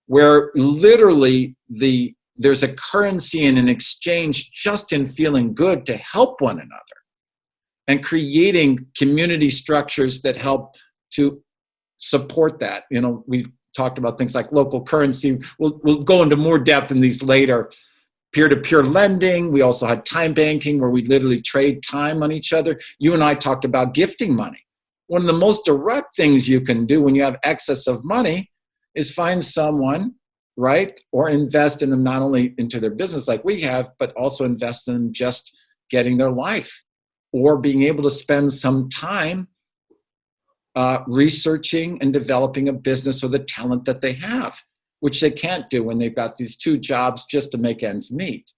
where literally there's a currency and an exchange just in feeling good to help one another and creating community structures that help to support that. We've talked about things like local currency. We'll go into more depth in these later. Peer-to-peer lending. We also had time banking, where we literally trade time on each other. You and I talked about gifting money. One of the most direct things you can do when you have excess of money is find someone, right, or invest in them, not only into their business like we have, but also invest in them just getting their life, or being able to spend some time researching and developing a business or the talent that they have, which they can't do when they've got these two jobs just to make ends meet.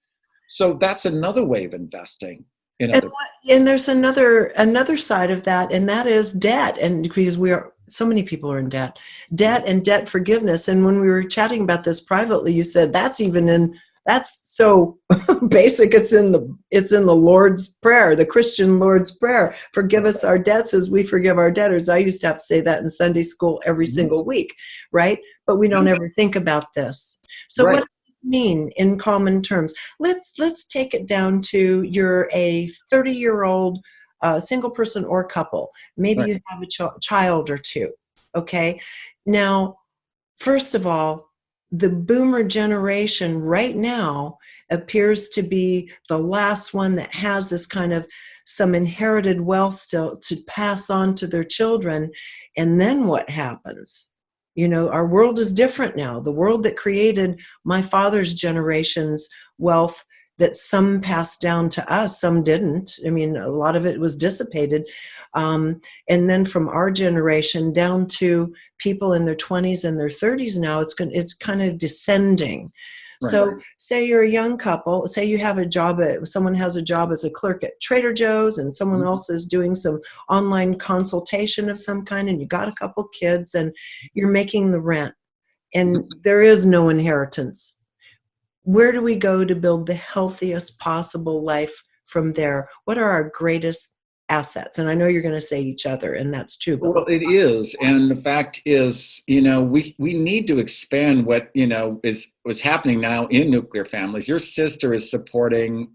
So that's another way of investing in other. And there's another side of that, and that is debt. And because so many people are in debt and debt forgiveness. And when we were chatting about this privately, you said that's so basic. It's in the Lord's Prayer, the Christian Lord's Prayer. Forgive us our debts as we forgive our debtors. I used to have to say that in Sunday school every single week, right? But we don't ever think about this. So what does it mean in common terms? Let's take it down to you're a 30-year-old single person or couple. Maybe you have a child or two. Okay. Now, first of all, the boomer generation right now appears to be the last one that has this kind of some inherited wealth still to pass on to their children. And then what happens? You know, our world is different now. The world that created my father's generation's wealth, that some passed down to us, some didn't. I mean, a lot of it was dissipated. And then from our generation down to people in their 20s and their 30s now, it's kind of descending. Right. So say you're a young couple, say you have a job someone has a job as a clerk at Trader Joe's and someone else is doing some online consultation of some kind, and you got a couple kids and you're making the rent and there is no inheritance. Where do we go to build the healthiest possible life from there? What are our greatest assets? And I know you're going to say each other, and that's true. But well, it is. And the fact is, you know, we need to expand what, you know, what's happening now in nuclear families. Your sister is supporting,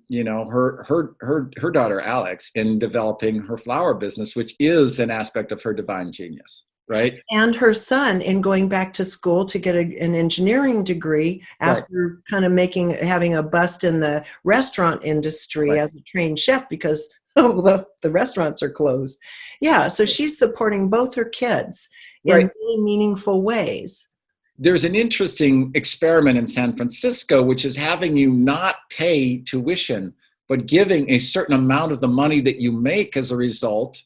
you know, her daughter, Alex, in developing her flower business, which is an aspect of her divine genius. Right. And her son in going back to school to get an engineering degree after kind of having a bust in the restaurant industry as a trained chef because the restaurants are closed. Yeah. So she's supporting both her kids in really meaningful ways. There's an interesting experiment in San Francisco, which is having you not pay tuition, but giving a certain amount of the money that you make as a result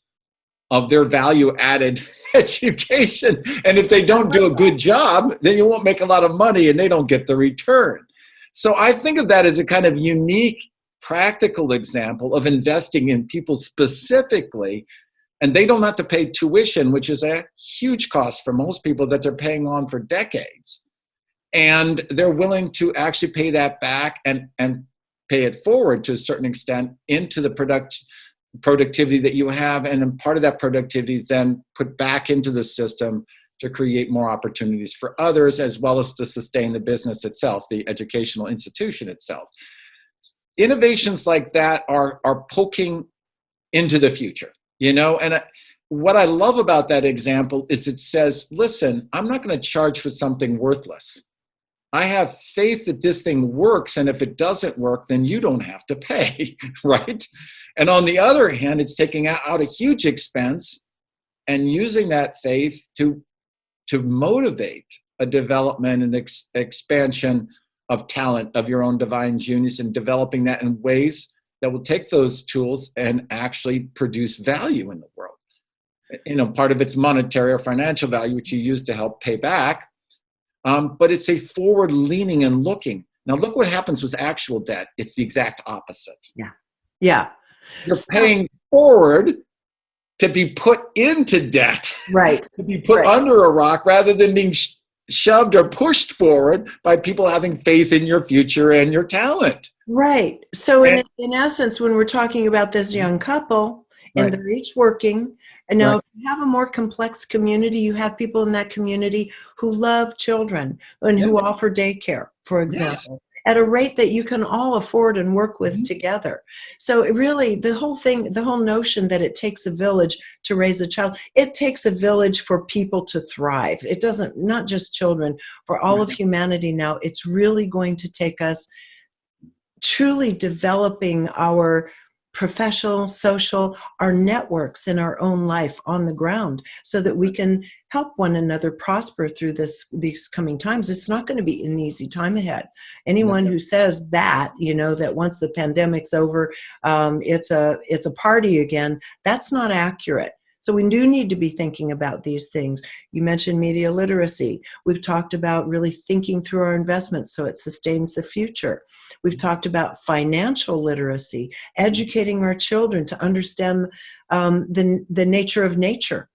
of their value added education. And if they don't do a good job, then you won't make a lot of money and they don't get the return. So I think of that as a kind of unique, practical example of investing in people specifically, and they don't have to pay tuition, which is a huge cost for most people that they're paying on for decades. And they're willing to actually pay that back and pay it forward to a certain extent into the productivity that you have, and then part of that productivity then put back into the system to create more opportunities for others, as well as to sustain the business itself, the educational institution itself. Innovations like that are poking into the future, you know, and what I love about that example is it says, listen, I'm not going to charge for something worthless. I have faith that this thing works, and if it doesn't work, then you don't have to pay, right? And on the other hand, it's taking out a huge expense and using that faith to motivate a development and expansion of talent, of your own divine genius, and developing that in ways that will take those tools and actually produce value in the world. You know, part of it's monetary or financial value, which you use to help pay back, but it's a forward leaning and looking. Now, look what happens with actual debt. It's the exact opposite. Yeah. Yeah. You're paying forward to be put into debt, right? To be put under a rock rather than being shoved or pushed forward by people having faith in your future and your talent. Right. So in essence, when we're talking about this young couple and they're each working, and now if you have a more complex community, you have people in that community who love children and who offer daycare, for example. At a rate that you can all afford and work with together. So it really, the whole notion that it takes a village to raise a child, it takes a village for people to thrive. It doesn't, not just children, for all of humanity now. It's really going to take us truly developing our professional, social, our networks in our own life on the ground so that we can help one another prosper through these coming times. It's not going to be an easy time ahead. Anyone who says that, you know, that once the pandemic's over, it's a party again, that's not accurate. So we do need to be thinking about these things. You mentioned media literacy. We've talked about really thinking through our investments so it sustains the future. We've talked about financial literacy, educating our children to understand the nature of nature.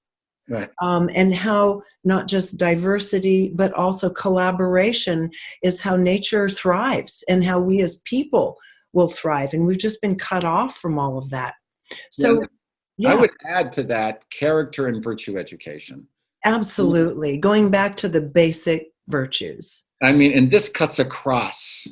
Right. And how not just diversity, but also collaboration is how nature thrives and how we as people will thrive. And we've just been cut off from all of that. So I would add to that character and virtue education. Absolutely. Going back to the basic virtues. I mean, and this cuts across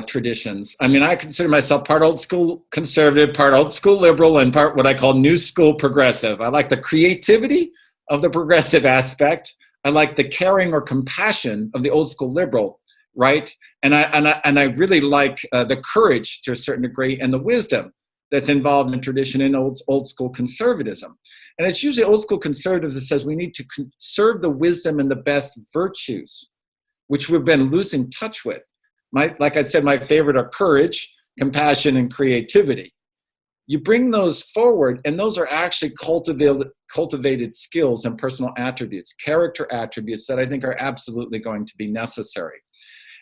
traditions. I mean, I consider myself part old school conservative, part old school liberal, and part what I call new school progressive. I like the creativity of the progressive aspect. I like the caring or compassion of the old school liberal, right? And I really like the courage to a certain degree and the wisdom that's involved in tradition and old school conservatism. And it's usually old school conservatives that says we need to conserve the wisdom and the best virtues, which we've been losing touch with. Like I said, my favorite are courage, compassion, and creativity. You bring those forward, and those are actually cultivated skills and personal attributes, character attributes that I think are absolutely going to be necessary.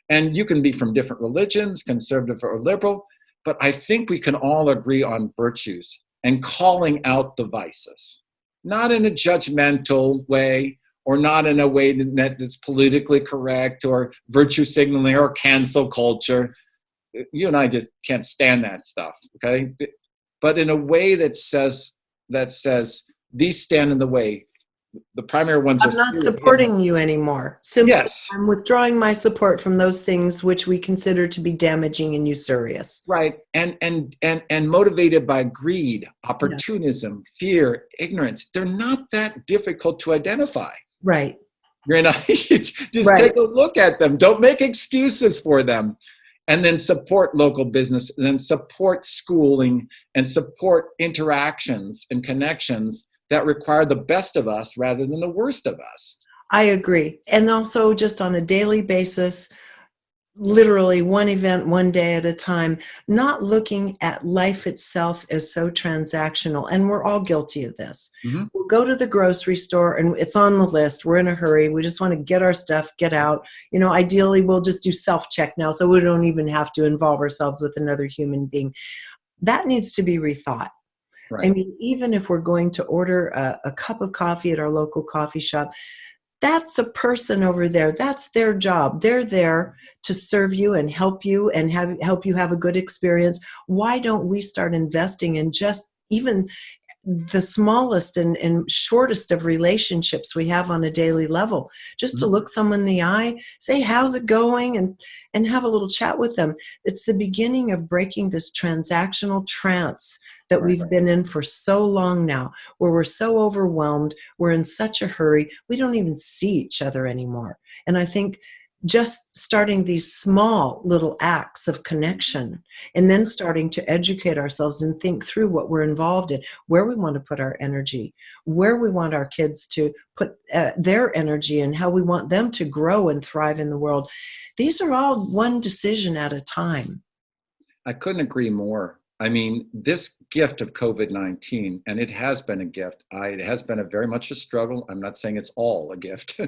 And you can be from different religions, conservative or liberal, but I think we can all agree on virtues and calling out the vices, not in a judgmental way, or not in a way that's politically correct or virtue signaling or cancel culture. You and I just can't stand that stuff, okay? But in a way that says these stand in the way. The primary ones are I'm not supporting you anymore. Simply, yes, I'm withdrawing my support from those things which we consider to be damaging and usurious. right, and motivated by greed, Yeah. opportunism, fear, ignorance. They're not that difficult to identify. Right. You know, just Right. take a look at them. Don't make excuses for them. And then support local business, and then support schooling, and support interactions and connections that require the best of us rather than the worst of us. I agree. And also just on a daily basis, literally one event, one day at a time, not looking at life itself as so transactional. And we're all guilty of this. Mm-hmm. We'll go to the grocery store and it's on the list. We're in a hurry. We just want to get our stuff, get out. You know, ideally, we'll just do self-check now, so we don't even have to involve ourselves with another human being. That needs to be rethought. Right. I mean, even if we're going to order a cup of coffee at our local coffee shop, that's a person over there. That's their job. They're there to serve you and help you and help you have a good experience. Why don't we start investing in just even the smallest and shortest of relationships we have on a daily level, just to look someone in the eye, say, how's it going? And have a little chat with them. It's the beginning of breaking this transactional trance that we've been in for so long now, where we're so overwhelmed, we're in such a hurry, we don't even see each other anymore. And I think just starting these small little acts of connection and then starting to educate ourselves and think through what we're involved in, where we want to put our energy, where we want our kids to put their energy, and how we want them to grow and thrive in the world. These are all one decision at a time. I couldn't agree more. I mean, this gift of COVID-19, and it has been a gift. It has been a very much a struggle. I'm not saying it's all a gift,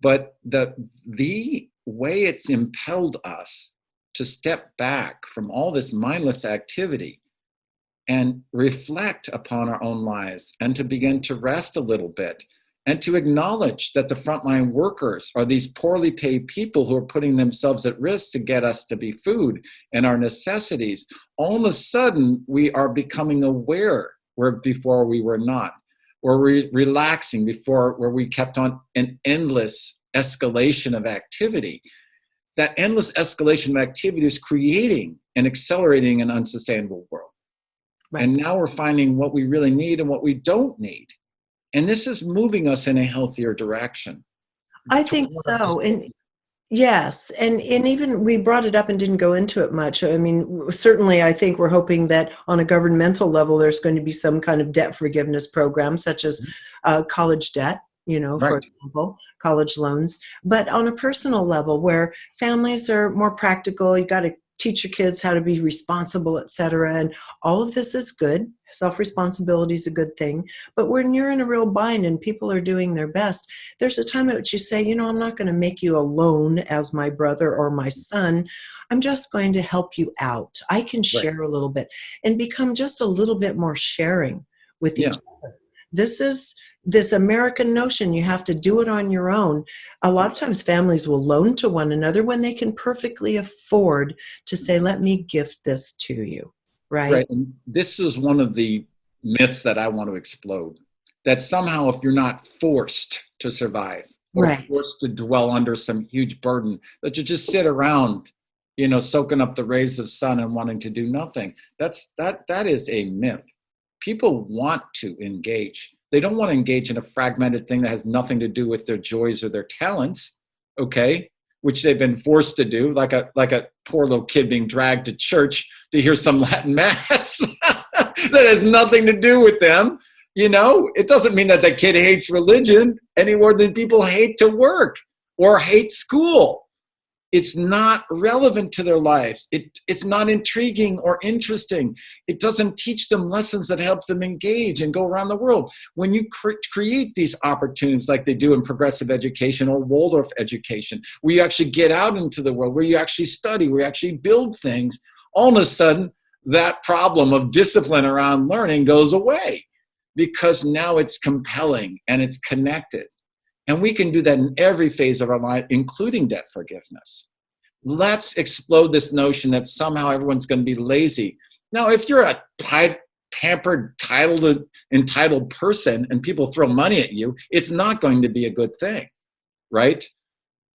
but the way it's impelled us to step back from all this mindless activity and reflect upon our own lives, and to begin to rest a little bit, and to acknowledge that the frontline workers are these poorly paid people who are putting themselves at risk to get us to be food and our necessities. All of a sudden, we are becoming aware where before we were not. We're relaxing before, where we kept on an endless escalation of activity. That endless escalation of activity is creating and accelerating an unsustainable world. Right. And now we're finding what we really need and what we don't need. And this is moving us in a healthier direction. I think so. And yes. And even we brought it up and didn't go into it much. I mean, certainly I think we're hoping that on a governmental level, there's going to be some kind of debt forgiveness program, such as college debt, you know, for example, college loans. But on a personal level, where families are more practical, you got to teach your kids how to be responsible, et cetera. And all of this is good. Self-responsibility is a good thing. But when you're in a real bind and people are doing their best, there's a time at which you say, you know, I'm not going to make you alone as my brother or my son. I'm just going to help you out. I can share a little bit and become just a little bit more sharing with each other. This is this American notion, you have to do it on your own. A lot of times families will loan to one another when they can perfectly afford to say, let me gift this to you, right? And this is one of the myths that I want to explode, that somehow if you're not forced to survive or forced to dwell under some huge burden, that you just sit around, you know, soaking up the rays of sun and wanting to do nothing. That is a myth. People want to engage. They don't want to engage in a fragmented thing that has nothing to do with their joys or their talents, okay, which they've been forced to do, like a poor little kid being dragged to church to hear some Latin mass that has nothing to do with them. You know, it doesn't mean that the kid hates religion any more than people hate to work or hate school. It's not relevant to their lives. It's not intriguing or interesting. It doesn't teach them lessons that help them engage and go around the world. When you create these opportunities like they do in progressive education or Waldorf education, where you actually get out into the world, where you actually study, where you actually build things, all of a sudden that problem of discipline around learning goes away because now it's compelling and it's connected. And we can do that in every phase of our life, including debt forgiveness. Let's explode this notion that somehow everyone's going to be lazy. Now, if you're a pampered, entitled person and people throw money at you, it's not going to be a good thing, right?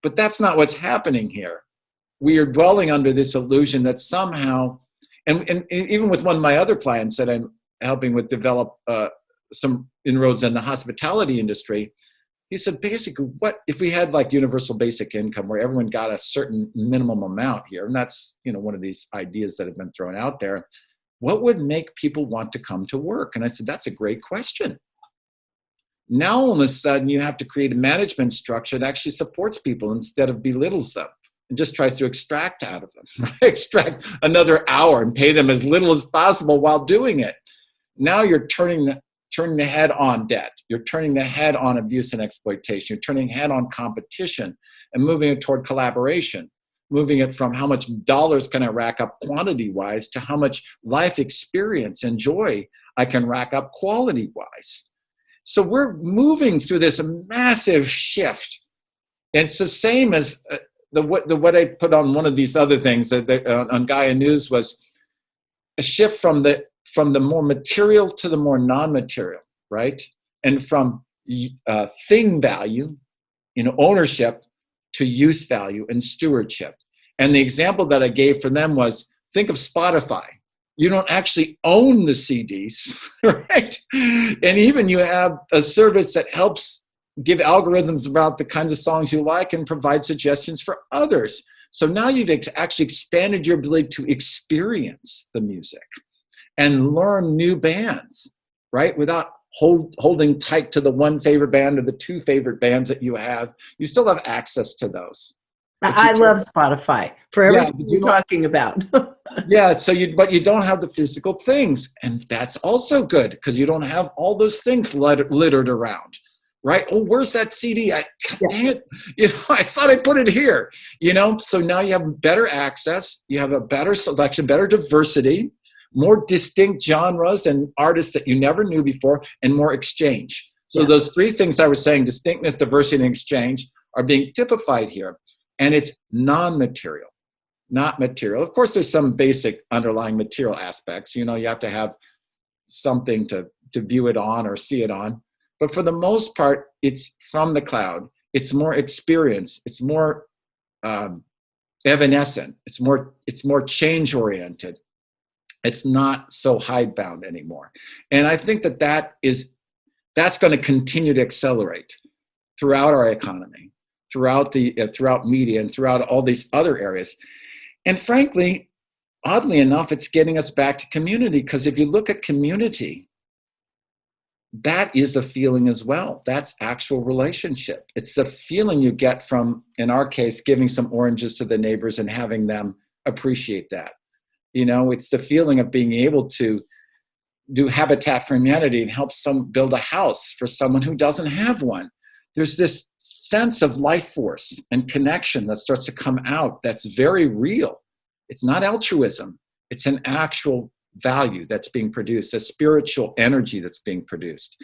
But that's not what's happening here. We are dwelling under this illusion that somehow, and even with one of my other clients that I'm helping with develop some inroads in the hospitality industry, he said, basically, what if we had like universal basic income where everyone got a certain minimum amount here? And that's, you know, one of these ideas that have been thrown out there. What would make people want to come to work? And I said, that's a great question. Now, all of a sudden, you have to create a management structure that actually supports people instead of belittles them and just tries to extract out of them, right? Extract another hour and pay them as little as possible while doing it. Now you're turning the head on debt. You're turning the head on abuse and exploitation. You're turning head on competition and moving it toward collaboration, moving it from how much dollars can I rack up quantity-wise to how much life experience and joy I can rack up quality-wise. So we're moving through this massive shift. And it's the same as what I put on one of these other things on Gaia News was a shift from the more material to the more non-material, right? And from thing value, ownership to use value and stewardship. And the example that I gave for them was, think of Spotify. You don't actually own the CDs, right? And even you have a service that helps give algorithms about the kinds of songs you like and provide suggestions for others. So now you've actually expanded your ability to experience the music and learn new bands, right? Without holding tight to the one favorite band or the two favorite bands that you have. You still have access to those. I love Spotify for everything you're talking about. Yeah, but you don't have the physical things. And that's also good because you don't have all those things littered around, right? Oh, where's that CD? Dang it. I thought I put it here, So now you have better access. You have a better selection, better diversity, more distinct genres and artists that you never knew before, and more exchange. So those three things I was saying, distinctness, diversity, and exchange, are being typified here. And it's non-material, not material. Of course, there's some basic underlying material aspects. You have to have something to view it on or see it on. But for the most part, it's from the cloud. It's more experience. It's more evanescent. It's more change-oriented. It's not so hidebound anymore. And I think that's going to continue to accelerate throughout our economy, throughout media, and throughout all these other areas. And frankly, oddly enough, it's getting us back to community, because if you look at community, that is a feeling as well. That's actual relationship. It's the feeling you get from, in our case, giving some oranges to the neighbors and having them appreciate that. It's the feeling of being able to do Habitat for Humanity and help build a house for someone who doesn't have one. There's this sense of life force and connection that starts to come out that's very real. It's not altruism. It's an actual value that's being produced, a spiritual energy that's being produced.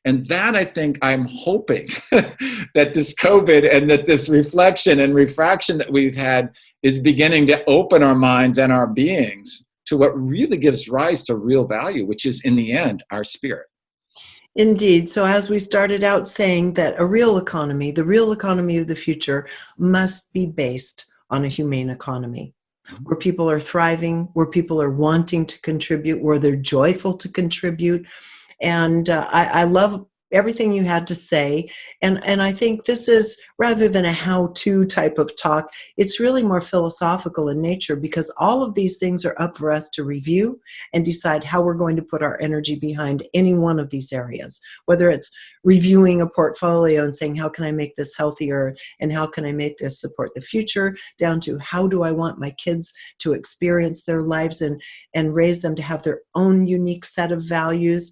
And that, I think, I'm hoping that this COVID and that this reflection and refraction that we've had is beginning to open our minds and our beings to what really gives rise to real value, which is, in the end, our spirit. Indeed. So as we started out saying that the real economy of the future must be based on a humane economy, where people are thriving, where people are wanting to contribute, where they're joyful to contribute. And I love everything you had to say. And I think this is, rather than a how-to type of talk, it's really more philosophical in nature, because all of these things are up for us to review and decide how we're going to put our energy behind any one of these areas, whether it's reviewing a portfolio and saying, how can I make this healthier, and how can I make this support the future, down to how do I want my kids to experience their lives and raise them to have their own unique set of values,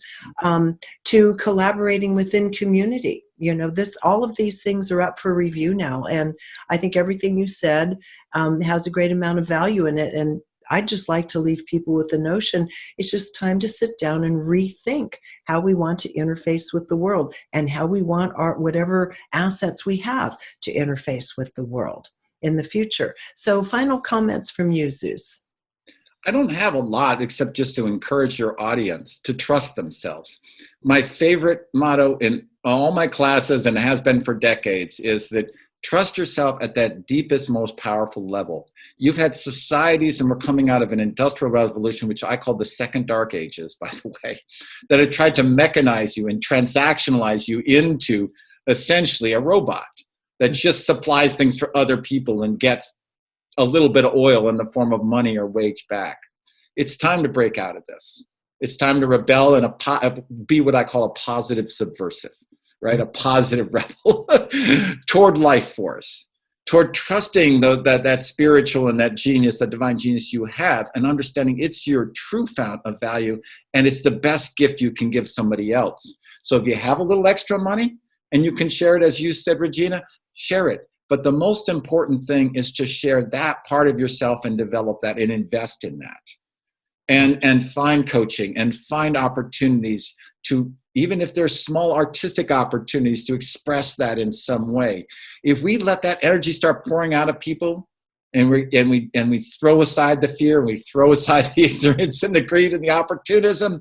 to collaborating within community. All of these things are up for review now. And I think everything you said has a great amount of value in it. And I'd just like to leave people with the notion it's just time to sit down and rethink how we want to interface with the world, and how we want our whatever assets we have to interface with the world in the future. So final comments from you, Zeus. I don't have a lot except just to encourage your audience to trust themselves. My favorite motto in all my classes, and has been for decades, is that trust yourself at that deepest, most powerful level. You've had societies, and we're coming out of an industrial revolution, which I call the second dark ages, by the way, that have tried to mechanize you and transactionalize you into essentially a robot that just supplies things for other people and gets a little bit of oil in the form of money or wage back. It's time to break out of this. It's time to rebel and be what I call a positive subversive, right? A positive rebel toward life force, toward trusting that spiritual and that genius, that divine genius you have, and understanding it's your true fount of value, and it's the best gift you can give somebody else. So if you have a little extra money and you can share it, as you said, Regina, share it. But the most important thing is to share that part of yourself and develop that and invest in that. And find coaching and find opportunities to, even if there's small artistic opportunities, to express that in some way. If we let that energy start pouring out of people, and we throw aside the fear, we throw aside the ignorance and the greed and the opportunism,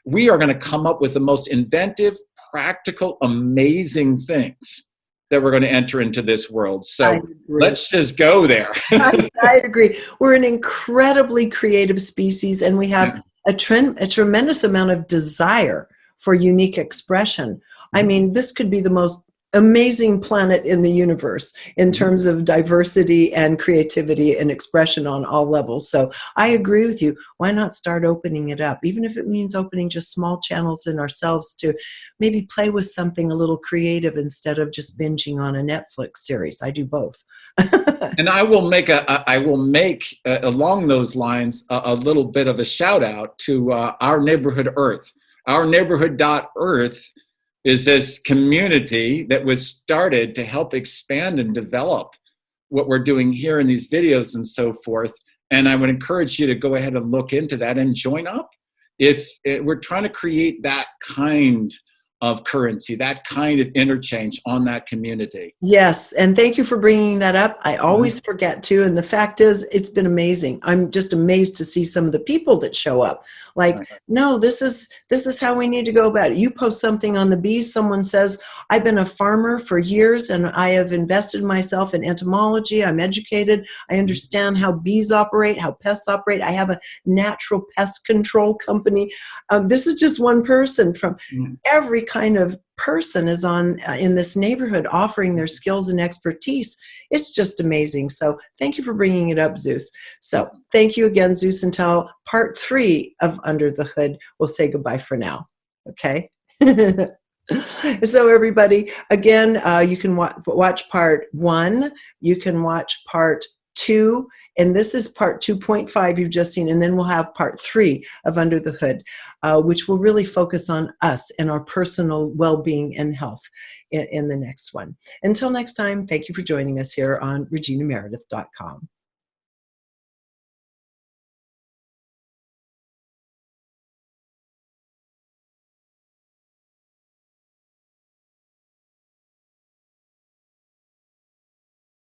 we are going to come up with the most inventive, practical, amazing things that we're going to enter into this world. So let's just go there. I agree. We're an incredibly creative species, and we have a tremendous amount of desire for unique expression. I mean, this could be the most amazing planet in the universe in terms of diversity and creativity and expression on all levels. So I agree with you. Why not start opening it up, even if it means opening just small channels in ourselves to maybe play with something a little creative instead of just binging on a Netflix series. I do both. And I will make along those lines a little bit of a shout out to our neighborhood Earth. Our neighborhood.earth is this community that was started to help expand and develop what we're doing here in these videos and so forth. And I would encourage you to go ahead and look into that and join up. If we're trying to create that kind of currency, that kind of interchange on that community. Yes, and thank you for bringing that up. I always forget to, and the fact is, it's been amazing. I'm just amazed to see some of the people that show up. Like, no, this is how we need to go about it. You post something on the bees, someone says, I've been a farmer for years and I have invested myself in entomology. I'm educated. I understand how bees operate, how pests operate. I have a natural pest control company. This is just one person. From every kind of person is on in this neighborhood offering their skills and expertise. It's just amazing. So thank you for bringing it up, Zeus. So thank you again, Zeus. Until part 3 of Under the Hood, we'll say goodbye for now. Okay. So everybody, again, you can watch part 1. You can watch part 2. And this is part 2.5 you've just seen. And then we'll have part 3 of Under the Hood, which will really focus on us and our personal well-being and health in the next one. Until next time, thank you for joining us here on reginameredith.com.